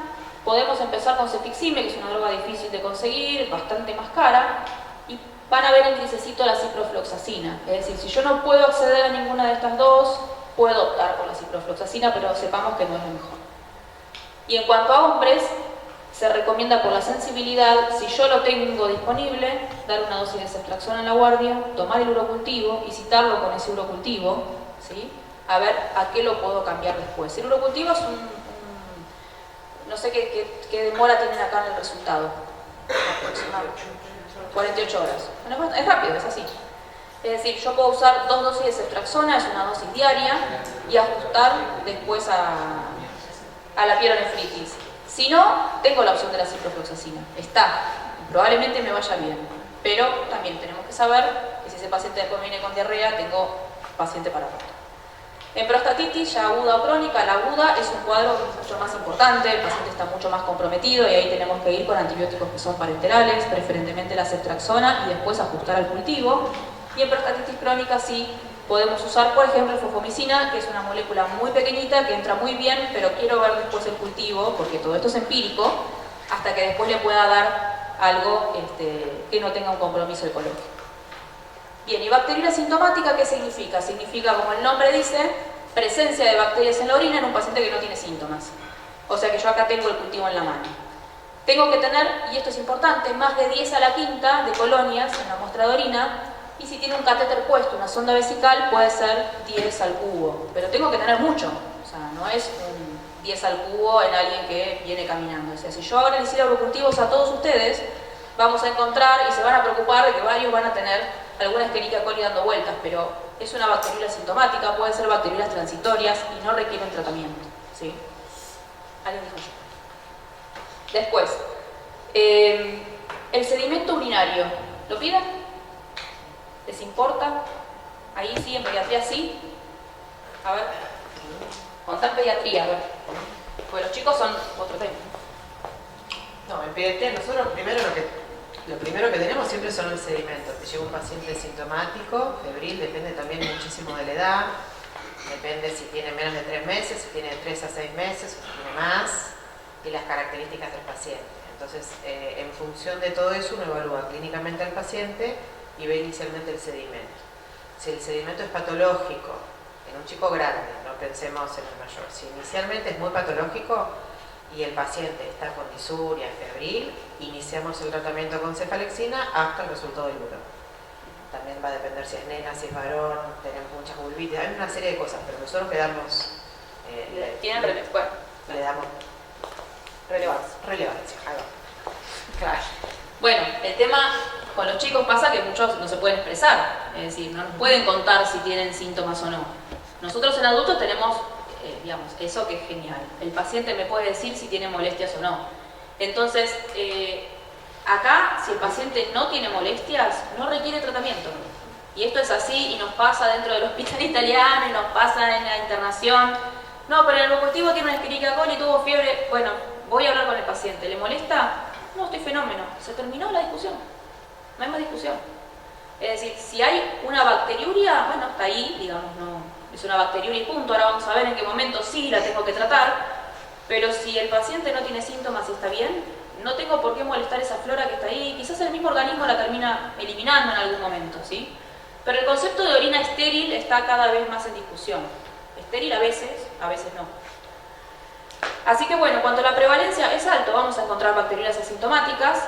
podemos empezar con cefixime, que es una droga difícil de conseguir, bastante más cara, y van a ver el grisecito la ciprofloxacina. Es decir, si yo no puedo acceder a ninguna de estas dos, puedo optar por la ciprofloxacina, pero sepamos que no es lo mejor. Y en cuanto a hombres, se recomienda por la sensibilidad, si yo lo tengo disponible, dar una dosis de ceftriaxona en la guardia, tomar el urocultivo y citarlo con ese urocultivo, ¿sí? A ver a qué lo puedo cambiar después. El urocultivo es no sé qué demora tienen acá en el resultado. 48 horas. Bueno, es rápido, es así. Es decir, yo puedo usar 2 dosis de ceftriaxona, es una dosis diaria, y ajustar después a la pielonefritis. Si no, tengo la opción de la ciprofloxacina. Está. Probablemente me vaya bien. Pero también tenemos que saber que si ese paciente después viene con diarrea, tengo paciente para rato. En prostatitis, ya aguda o crónica, la aguda es un cuadro mucho más importante, el paciente está mucho más comprometido y ahí tenemos que ir con antibióticos que son parenterales, preferentemente la ceftriaxona, y después ajustar al cultivo. Y en prostatitis crónica sí podemos usar, por ejemplo, fosfomicina, que es una molécula muy pequeñita, que entra muy bien, pero quiero ver después el cultivo, porque todo esto es empírico, hasta que después le pueda dar algo que no tenga un compromiso ecológico. Bien, y bacteriuria sintomática, ¿qué significa? Significa, como el nombre dice, presencia de bacterias en la orina en un paciente que no tiene síntomas. O sea que yo acá tengo el cultivo en la mano. Tengo que tener, y esto es importante, más de 10 a la quinta de colonias en la muestra de orina, y si tiene un catéter puesto, una sonda vesical, puede ser 10 al cubo. Pero tengo que tener mucho, o sea, no es un 10 al cubo en alguien que viene caminando. O sea, si yo ahora les hiciera urocultivos a todos ustedes, vamos a encontrar y se van a preocupar de que varios van a tener alguna Escherichia coli dando vueltas, pero es una bacteriuria sintomática, pueden ser bacteriurias transitorias y no requieren tratamiento, ¿sí? ¿Alguien dijo yo? Después, el sedimento urinario, ¿lo piden? ¿Les importa? Ahí sí, en pediatría sí. A ver, contar pediatría, a ver. Pues los chicos son otro tema. No, en pediatría nosotros lo primero que tenemos siempre son el sedimento. Te llega un paciente sintomático, febril, depende también muchísimo de la edad, depende si tiene menos de 3 meses, si tiene de 3 a 6 meses, o si tiene más, y las características del paciente. Entonces, en función de todo eso, uno evalúa clínicamente al paciente y ve inicialmente el sedimento. Si el sedimento es patológico, en un chico grande, no pensemos en el mayor, si inicialmente es muy patológico, y el paciente está con disuria, febril, iniciamos el tratamiento con cefalexina hasta el resultado del uro. También va a depender si es nena, si es varón, tenemos muchas vulvitis, hay una serie de cosas, pero nosotros quedamos... ¿Tienen remedio? Bueno, le damos relevancia. Ahí va. Claro. Bueno, el tema con los chicos pasa que muchos no se pueden expresar, es decir, no nos pueden contar si tienen síntomas o no. Nosotros en adultos tenemos, digamos, eso que es genial. El paciente me puede decir si tiene molestias o no. Entonces, acá, si el paciente no tiene molestias, no requiere tratamiento. Y esto es así y nos pasa dentro del hospital italiano y nos pasa en la internación. No, pero en el cultivo tiene una Escherichia coli, tuvo fiebre. Bueno, voy a hablar con el paciente. ¿Le molesta? No, estoy fenómeno. Se terminó la discusión. No hay más discusión. Es decir, si hay una bacteriuria, bueno, está ahí, digamos, no es una bacteriuria y punto. Ahora vamos a ver en qué momento sí la tengo que tratar. Pero si el paciente no tiene síntomas y está bien, no tengo por qué molestar esa flora que está ahí. Quizás el mismo organismo la termina eliminando en algún momento, ¿sí? Pero el concepto de orina estéril está cada vez más en discusión. Estéril a veces no. Así que bueno, cuando la prevalencia es alta, vamos a encontrar bacterias asintomáticas.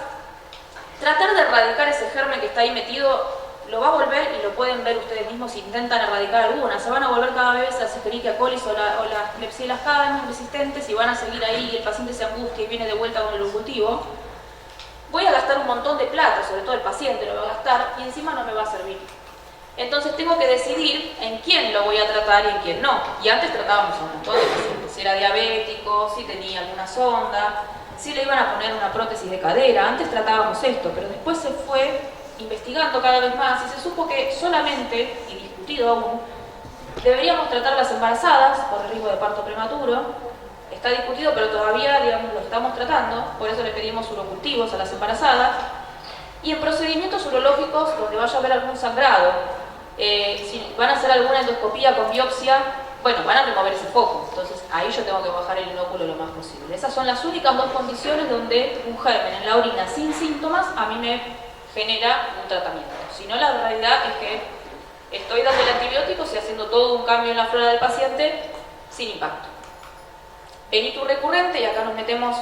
Tratar de erradicar ese germen que está ahí metido lo va a volver, y lo pueden ver ustedes mismos si intentan erradicar alguna. Se van a volver cada vez las Escherichia coli o las Klebsiella cada vez más resistentes y van a seguir ahí y el paciente se angustia y viene de vuelta con el cultivo. Voy a gastar un montón de plata, sobre todo el paciente lo va a gastar, y encima no me va a servir. Entonces tengo que decidir en quién lo voy a tratar y en quién no. Y antes tratábamos a un montón de pacientes, si era diabético, si tenía alguna sonda, si le iban a poner una prótesis de cadera. Antes tratábamos esto, pero después se fue investigando cada vez más y se supo que solamente, y discutido aún, deberíamos tratar a las embarazadas por el riesgo de parto prematuro. Está discutido, pero todavía, digamos, lo estamos tratando, por eso le pedimos urocultivos a las embarazadas. Y en procedimientos urológicos donde vaya a haber algún sangrado, si van a hacer alguna endoscopía con biopsia, bueno, van a remover ese foco. Entonces ahí yo tengo que bajar el inóculo lo más posible. Esas son las únicas dos condiciones donde un germen en la orina sin síntomas a mí me genera un tratamiento. Si no, la realidad es que estoy dando antibióticos y haciendo todo un cambio en la flora del paciente sin impacto. El hito recurrente, y acá nos metemos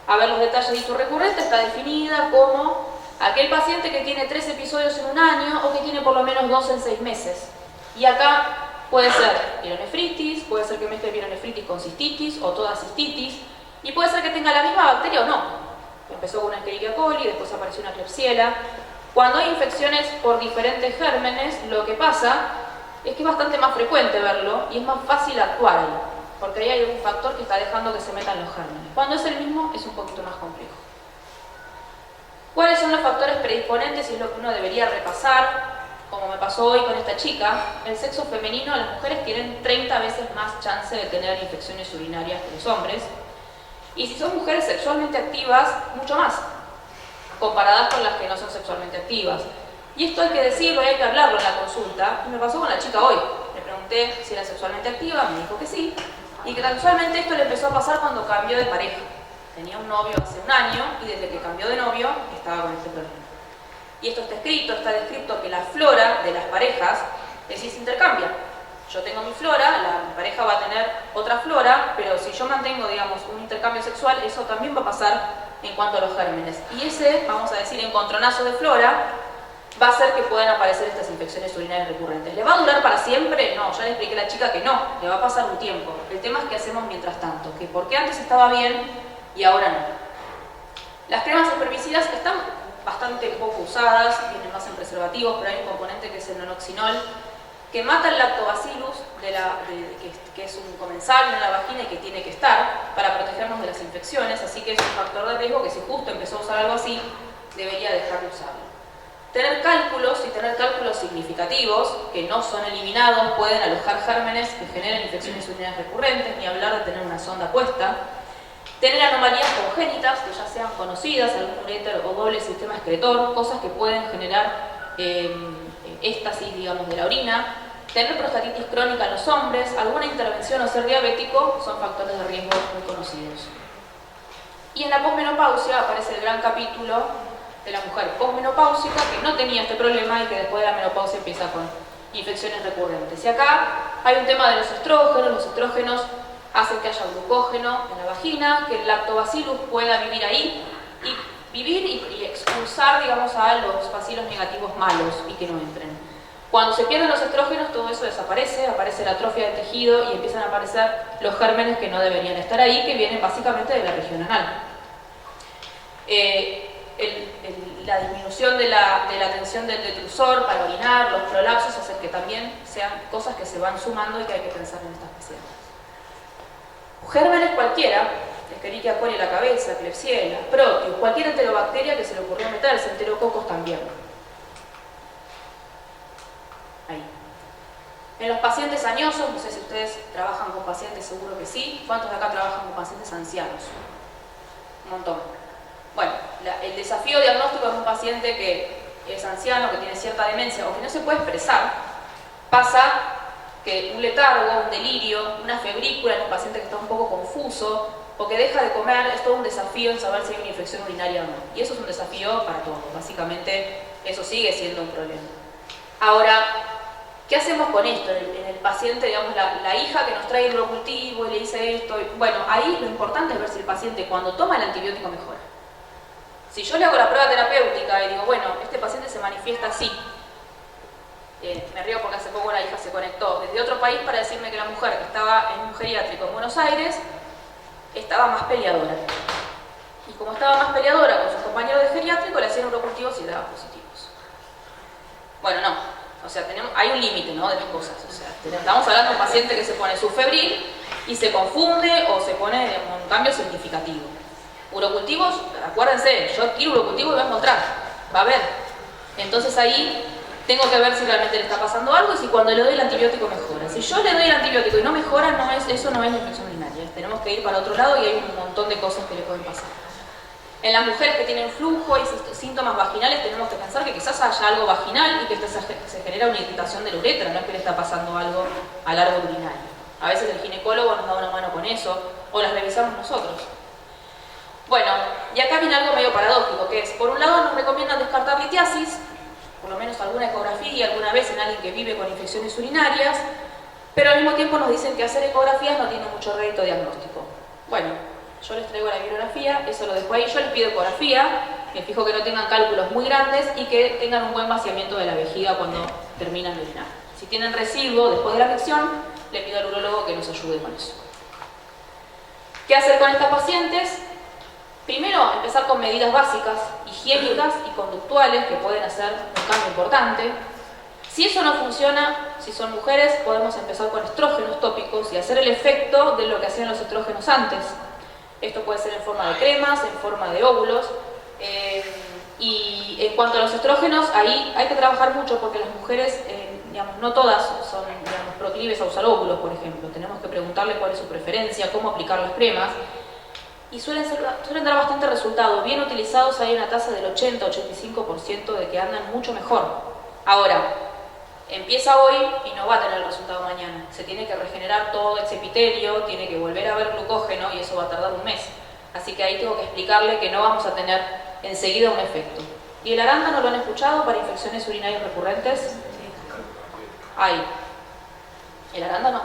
a ver los detalles de hito recurrente, está definida como aquel paciente que tiene 3 episodios en un año o que tiene por lo menos 2 en 6 meses. Y acá puede ser pielonefritis, puede ser que mezcle pielonefritis con cistitis o toda cistitis, y puede ser que tenga la misma bacteria o no. Empezó con una Escherichia coli, después apareció una Klebsiella. Cuando hay infecciones por diferentes gérmenes, lo que pasa es que es bastante más frecuente verlo y es más fácil actuar ahí, porque ahí hay algún factor que está dejando que se metan los gérmenes. Cuando es el mismo, es un poquito más complejo. ¿Cuáles son los factores predisponentes? Y es lo que uno debería repasar, como me pasó hoy con esta chica. El sexo femenino, las mujeres tienen 30 veces más chance de tener infecciones urinarias que los hombres. Y si son mujeres sexualmente activas, mucho más, comparadas con las que no son sexualmente activas. Y esto hay que decirlo y hay que hablarlo en la consulta. Y me pasó con la chica hoy. Le pregunté si era sexualmente activa, me dijo que sí. Y que casualmente esto le empezó a pasar cuando cambió de pareja. Tenía un novio hace un año y desde que cambió de novio estaba con este problema. Y esto está escrito, está descrito que la flora de las parejas se intercambia. Yo tengo mi flora, mi pareja va a tener otra flora, pero si yo mantengo, digamos, un intercambio sexual, eso también va a pasar en cuanto a los gérmenes. Y ese, vamos a decir, encontronazo de flora va a hacer que puedan aparecer estas infecciones urinarias recurrentes. ¿Le va a durar para siempre? No, ya le expliqué a la chica que no, le va a pasar un tiempo. El tema es qué hacemos mientras tanto, que por qué antes estaba bien y ahora no. Las cremas espermicidas están bastante poco usadas, vienen más en preservativos, pero hay un componente que es el nonoxinol, que mata el lactobacillus, que es un comensal en la vagina y que tiene que estar para protegernos de las infecciones, así que es un factor de riesgo que si justo empezó a usar algo así, debería dejar de usarlo. Tener cálculos y tener cálculos significativos, que no son eliminados, pueden alojar gérmenes que generan infecciones urinarias recurrentes, ni hablar de tener una sonda puesta. Tener anomalías congénitas, que ya sean conocidas, algún uréter o doble sistema excretor, cosas que pueden generar éstasis, digamos, de la orina. Tener prostatitis crónica en los hombres, alguna intervención o ser diabético, son factores de riesgo muy conocidos. Y en la posmenopausia aparece el gran capítulo de la mujer posmenopáusica que no tenía este problema y que después de la menopausia empieza con infecciones recurrentes. Y acá hay un tema de los estrógenos hacen que haya glucógeno en la vagina, que el lactobacillus pueda vivir ahí y expulsar, digamos, a los bacilos negativos malos y que no entren. Cuando se pierden los estrógenos, todo eso desaparece, aparece la atrofia del tejido y empiezan a aparecer los gérmenes que no deberían estar ahí, que vienen básicamente de la región anal. La disminución de la tensión del detrusor para orinar, los prolapsos, hacen que también sean cosas que se van sumando y que hay que pensar en estas pacientes. Gérmenes cualquiera, Escherichia coli en la cabeza, Klebsiella, Proteus, cualquier enterobacteria que se le ocurrió meterse, enterococos también. Ahí. En los pacientes añosos, no sé si ustedes trabajan con pacientes, seguro que sí. ¿Cuántos de acá trabajan con pacientes ancianos? Un montón. Bueno, el desafío diagnóstico de un paciente que es anciano, que tiene cierta demencia o que no se puede expresar, pasa que un letargo, un delirio, una febrícula en un paciente que está un poco confuso o que deja de comer, es todo un desafío en saber si hay una infección urinaria o no. Y eso es un desafío para todos. Básicamente, eso sigue siendo un problema. Ahora, ¿qué hacemos con esto? En el paciente, digamos, la hija que nos trae el hidrocultivo y le dice esto. Bueno, ahí lo importante es ver si el paciente cuando toma el antibiótico mejora. Si yo le hago la prueba terapéutica y digo, bueno, este paciente se manifiesta así. Me río porque hace poco la hija se conectó desde otro país para decirme que la mujer que estaba en un geriátrico en Buenos Aires estaba más peleadora. Y como estaba más peleadora con sus compañeros de geriátrico, le hacían urocultivos y le daban positivos. Bueno, no. O sea, hay un límite, ¿no?, de las cosas. O sea, estamos hablando de un paciente que se pone subfebril y se confunde o se pone un cambio significativo. Urocultivos, acuérdense, yo tiro urocultivo y voy a encontrar, va a ver. Entonces ahí tengo que ver si realmente le está pasando algo y si cuando le doy el antibiótico mejora. Si yo le doy el antibiótico y no mejora, eso no es la infección urinaria. Tenemos que ir para otro lado y hay un montón de cosas que le pueden pasar. En las mujeres que tienen flujo y síntomas vaginales tenemos que pensar que quizás haya algo vaginal y que se genera una irritación de la uretra, no es que le está pasando algo al árbol urinario. A veces el ginecólogo nos da una mano con eso o las revisamos nosotros. Bueno, y acá viene algo medio paradójico, que es, por un lado nos recomiendan descartar litiasis, por lo menos alguna ecografía alguna vez en alguien que vive con infecciones urinarias, pero al mismo tiempo nos dicen que hacer ecografías no tiene mucho rédito diagnóstico. Bueno, yo les traigo la bibliografía, eso lo dejo ahí, yo les pido ecografía, me fijo que no tengan cálculos muy grandes y que tengan un buen vaciamiento de la vejiga cuando terminan de orinar. Si tienen residuo después de la afección, le pido al urólogo que nos ayude con eso. ¿Qué hacer con estas pacientes? Primero, empezar con medidas básicas, higiénicas y conductuales que pueden hacer un cambio importante. Si eso no funciona, si son mujeres, podemos empezar con estrógenos tópicos y hacer el efecto de lo que hacían los estrógenos antes. Esto puede ser en forma de cremas, en forma de óvulos. Y en cuanto a los estrógenos, ahí hay que trabajar mucho porque las mujeres, digamos, no todas son, digamos, proclives a usar óvulos, por ejemplo. Tenemos que preguntarle cuál es su preferencia, cómo aplicar las cremas. Y suelen dar bastante resultado. Bien utilizados hay una tasa del 80-85% de que andan mucho mejor. Ahora, empieza hoy y no va a tener el resultado mañana. Se tiene que regenerar todo ese epitelio, tiene que volver a haber glucógeno y eso va a tardar un mes. Así que ahí tengo que explicarle que no vamos a tener enseguida un efecto. ¿Y el arándano lo han escuchado para infecciones urinarias recurrentes? Ahí. ¿El arándano?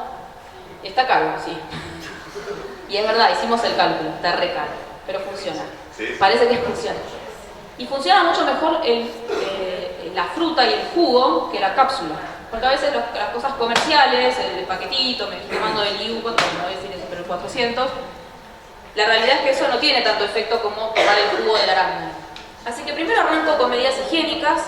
Está caro, sí. Y es verdad, hicimos el cálculo, está re caro, pero funciona. Sí. Parece que funciona. Y funciona mucho mejor la fruta y el jugo que la cápsula. Porque a veces las cosas comerciales, el paquetito, me estoy tomando el IU, no voy a decir eso, pero el 400, la realidad es que eso no tiene tanto efecto como tomar el jugo del arándano. Así que primero arranco con medidas higiénicas.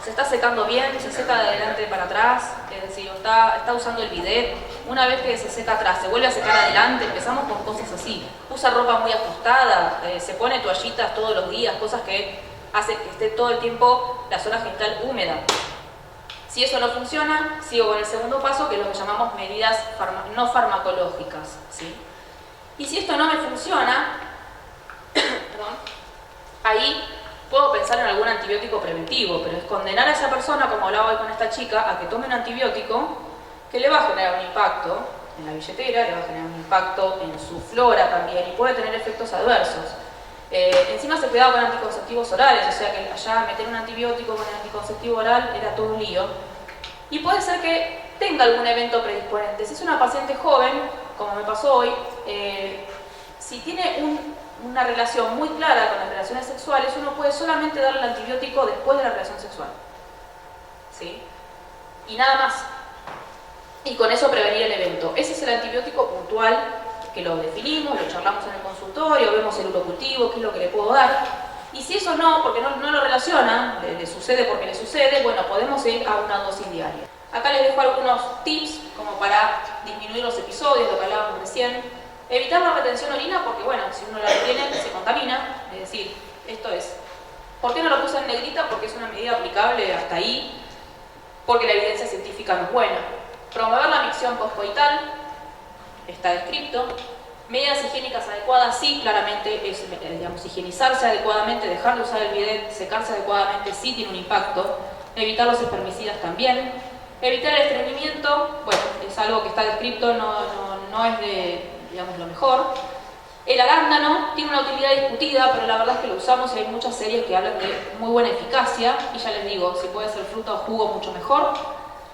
Se está secando bien, se seca de adelante para atrás, es decir, está usando el bidet. Una vez que se seca atrás, se vuelve a secar adelante, empezamos con cosas así. Usa ropa muy ajustada, se pone toallitas todos los días, cosas que hacen que esté todo el tiempo la zona genital húmeda. Si eso no funciona, sigo con el segundo paso, que es lo que llamamos medidas no farmacológicas, ¿sí? Y si esto no me funciona, perdón, ahí puedo pensar en algún antibiótico preventivo, pero es condenar a esa persona, como hablaba hoy con esta chica, a que tome un antibiótico que le va a generar un impacto en la billetera, le va a generar un impacto en su flora también y puede tener efectos adversos. Encima se cuidaba con anticonceptivos orales, o sea que allá meter un antibiótico con el anticonceptivo oral era todo un lío. Y puede ser que tenga algún evento predisponente. Si es una paciente joven, como me pasó hoy, si tiene una relación muy clara con las relaciones sexuales, uno puede solamente darle el antibiótico después de la relación sexual. ¿Sí? y nada más. Y con eso prevenir el evento. Ese es el antibiótico puntual que lo definimos, lo charlamos en el consultorio, vemos el urocultivo, qué es lo que le puedo dar. Y si eso no, porque no lo relaciona, le sucede porque le sucede, bueno, podemos ir a una dosis diaria. Acá les dejo algunos tips como para disminuir los episodios, lo que hablábamos recién. Evitar la retención de orina porque, bueno, si uno la retiene, se contamina. Es decir, esto es. ¿Por qué no lo puse en negrita? Porque es una medida aplicable hasta ahí, porque la evidencia científica no es buena. Promover la micción postcoital, está descrito. Medidas higiénicas adecuadas, sí, claramente es, digamos, higienizarse adecuadamente, dejar de usar el bidet, secarse adecuadamente, sí tiene un impacto. Evitar los espermicidas también. Evitar el estreñimiento, bueno, es algo que está descrito, no es de, digamos, lo mejor. El arándano tiene una utilidad discutida, pero la verdad es que lo usamos y hay muchas series que hablan de muy buena eficacia. Y ya les digo, si puede ser fruta o jugo, mucho mejor.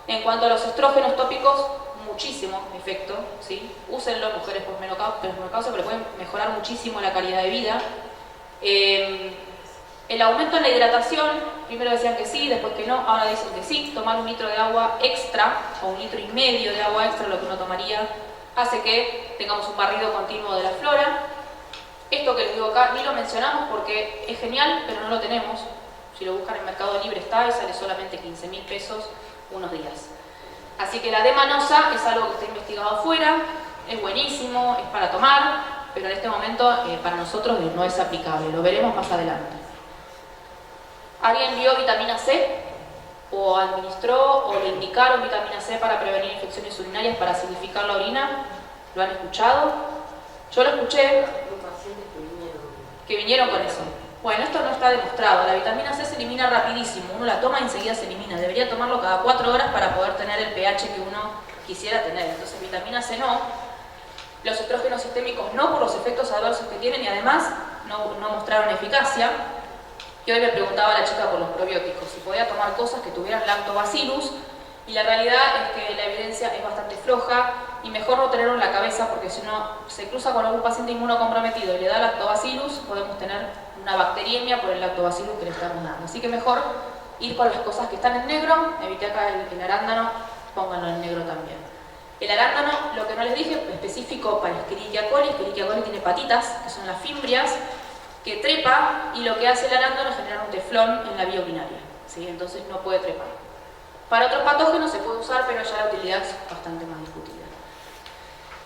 En cuanto a los estrógenos tópicos, muchísimo efecto, ¿sí? Úsenlo mujeres posmenopausia, pero pueden mejorar muchísimo la calidad de vida. El aumento en la hidratación, primero decían que sí, después que no, ahora dicen que sí. Tomar 1 litro de agua extra, o 1,5 litros de agua extra, lo que uno tomaría, hace que tengamos un barrido continuo de la flora. Esto que les digo acá, ni lo mencionamos porque es genial, pero no lo tenemos. Si lo buscan en Mercado Libre está y sale solamente 15.000 pesos unos días. Así que la D-manosa es algo que está investigado afuera, es buenísimo, es para tomar, pero en este momento para nosotros no es aplicable, lo veremos más adelante. ¿Alguien vio vitamina C? ¿O administró o le indicaron vitamina C para prevenir infecciones urinarias, para acidificar la orina? ¿Lo han escuchado? Yo lo escuché. Que vinieron con eso. Bueno, esto no está demostrado. La vitamina C se elimina rapidísimo. Uno la toma y enseguida se elimina. Debería tomarlo cada 4 horas para poder tener el pH que uno quisiera tener. Entonces, vitamina C no. Los estrógenos sistémicos no, por los efectos adversos que tienen y además no mostraron eficacia. Y hoy me preguntaba la chica por los probióticos, si podía tomar cosas que tuvieran lactobacillus, y la realidad es que la evidencia es bastante floja y mejor no tenerlo en la cabeza porque si uno se cruza con algún paciente inmunocomprometido y le da lactobacillus, podemos tener una bacteriemia por el lactobacillus que le estamos dando. Así que mejor ir con las cosas que están en negro, evité acá el arándano, pónganlo en negro también. El arándano, lo que no les dije, específico para Escherichia coli tiene patitas, que son las fimbrias, que trepa y lo que hace el arándano es generar un teflón en la vía urinaria, ¿sí? Entonces no puede trepar. Para otros patógenos se puede usar, pero ya la utilidad es bastante más discutida.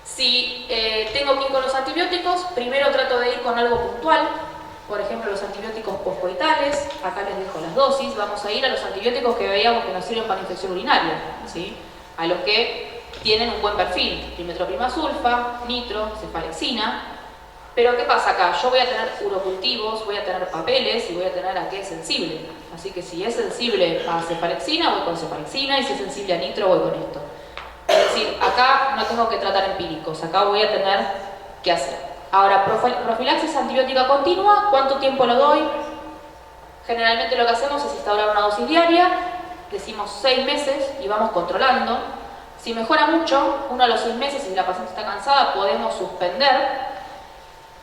Si tengo que ir con los antibióticos, primero trato de ir con algo puntual, por ejemplo los antibióticos postcoitales, acá les dejo las dosis, vamos a ir a los antibióticos que veíamos que nos sirven para infección urinaria, ¿sí? A los que tienen un buen perfil, trimetoprim sulfa, nitro, cefalexina. Pero ¿qué pasa acá? Yo voy a tener urocultivos, voy a tener papeles y voy a tener a qué es sensible. Así que si es sensible a cefalexina, voy con cefalexina, y si es sensible a nitro, voy con esto. Es decir, acá no tengo que tratar empíricos, acá voy a tener que hacer. Ahora, profilaxis antibiótica continua, ¿cuánto tiempo lo doy? Generalmente lo que hacemos es instaurar una dosis diaria, decimos 6 meses y vamos controlando. Si mejora mucho, uno a los 6 meses, si la paciente está cansada, podemos suspender.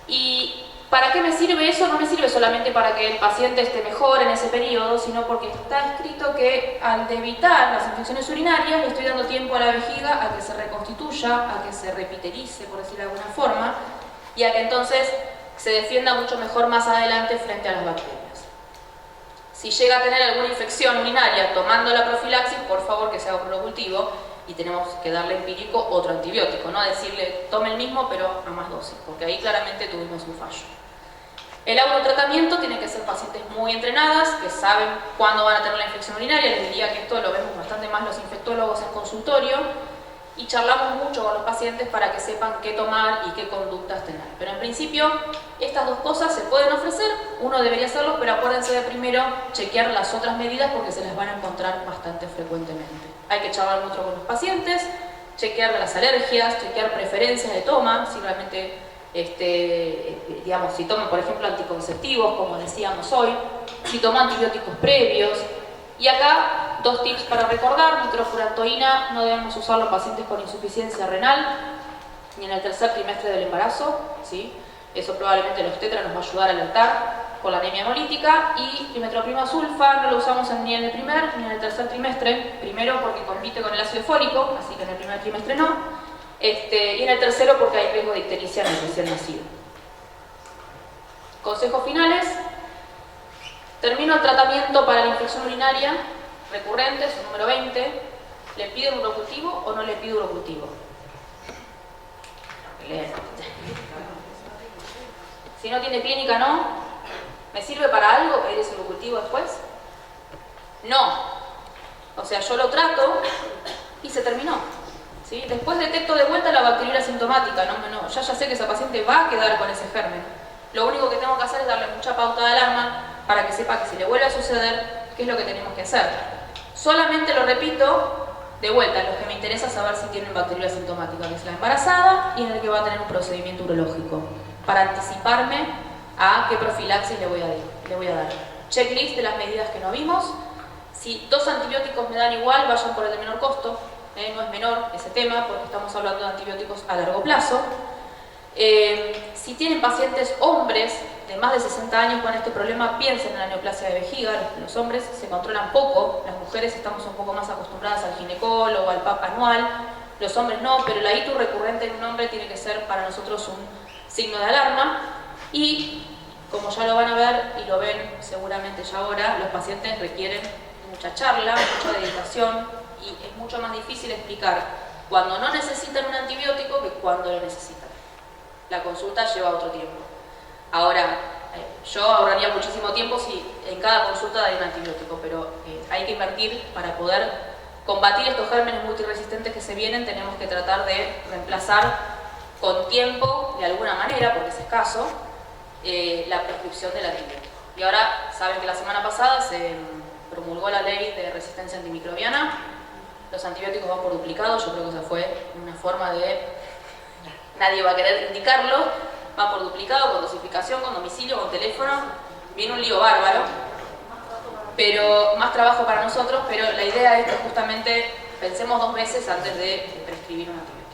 ¿Y para qué me sirve eso? No me sirve solamente para que el paciente esté mejor en ese periodo, sino porque está escrito que al evitar las infecciones urinarias le estoy dando tiempo a la vejiga a que se reconstituya, a que se repiterice, por decirlo de alguna forma, y a que entonces se defienda mucho mejor más adelante frente a las bacterias. Si llega a tener alguna infección urinaria tomando la profilaxis, por favor que sea un urocultivo, y tenemos que darle empírico otro antibiótico, no decirle tome el mismo pero a más dosis, porque ahí claramente tuvimos un fallo. El autotratamiento tiene que ser pacientes muy entrenadas, que saben cuándo van a tener la infección urinaria. Les diría que esto lo vemos bastante más los infectólogos en consultorio, y charlamos mucho con los pacientes para que sepan qué tomar y qué conductas tener. Pero en principio estas dos cosas se pueden ofrecer, uno debería hacerlo, pero acuérdense de primero chequear las otras medidas porque se las van a encontrar bastante frecuentemente. Hay que charlar mucho con los pacientes, chequear las alergias, chequear preferencias de toma, si realmente, digamos, si toman por ejemplo anticonceptivos, como decíamos hoy, si toman antibióticos previos. Y acá, 2 tips para recordar: nitrofurantoína no debemos usar los pacientes con insuficiencia renal, ni en el tercer trimestre del embarazo, ¿sí? Eso probablemente el obstetra nos va a ayudar a alertar. por la anemia hemolítica, y imetroprimol sulfa no lo usamos ni en el primer ni en el tercer trimestre, primero porque compite con el ácido fólico, así que en el primer trimestre no, y en el tercero porque hay riesgo de ictericia en el recién nacido. Consejos finales. Termino el tratamiento para la infección urinaria recurrente, es el número 20. ¿Le pido un urocultivo o no le pido urocultivo? Si no tiene clínica, no. ¿Me sirve para algo pedir ese urocultivo después? No. O sea, yo lo trato y se terminó. ¿Sí? Después detecto de vuelta la bacteriuria sintomática. Ya sé que esa paciente va a quedar con ese germen. Lo único que tengo que hacer es darle mucha pauta de alarma para que sepa que si le vuelve a suceder, ¿qué es lo que tenemos que hacer? Solamente lo repito de vuelta, lo que me interesa es saber si tienen bacteriuria sintomática, que es la embarazada y en el que va a tener un procedimiento urológico, para anticiparme a qué profilaxis le voy a dar. Checklist de las medidas que no vimos. Si 2 antibióticos me dan igual, vayan por el de menor costo. No es menor ese tema porque estamos hablando de antibióticos a largo plazo. Si tienen pacientes hombres de más de 60 años con este problema, piensen en la neoplasia de vejiga. Los hombres se controlan poco, las mujeres estamos un poco más acostumbradas al ginecólogo, al PAP anual, los hombres no, pero la ITU recurrente en un hombre tiene que ser para nosotros un signo de alarma. Y como ya lo van a ver y lo ven seguramente ya ahora, los pacientes requieren mucha charla, mucha dedicación y es mucho más difícil explicar cuando no necesitan un antibiótico que cuando lo necesitan. La consulta lleva otro tiempo. Ahora, yo ahorraría muchísimo tiempo si en cada consulta hay un antibiótico, pero hay que invertir para poder combatir estos gérmenes multiresistentes que se vienen. Tenemos que tratar de reemplazar con tiempo, de alguna manera, porque es escaso, la prescripción del antibiótico. Y ahora, saben que la semana pasada se promulgó la ley de resistencia antimicrobiana. Los antibióticos van por duplicado, yo creo que esa fue una forma de... Nadie va a querer indicarlo. Va por duplicado, con dosificación, con domicilio, con teléfono. Viene un lío bárbaro, pero más trabajo para nosotros, pero la idea es que justamente pensemos 2 veces antes de prescribir un antibiótico.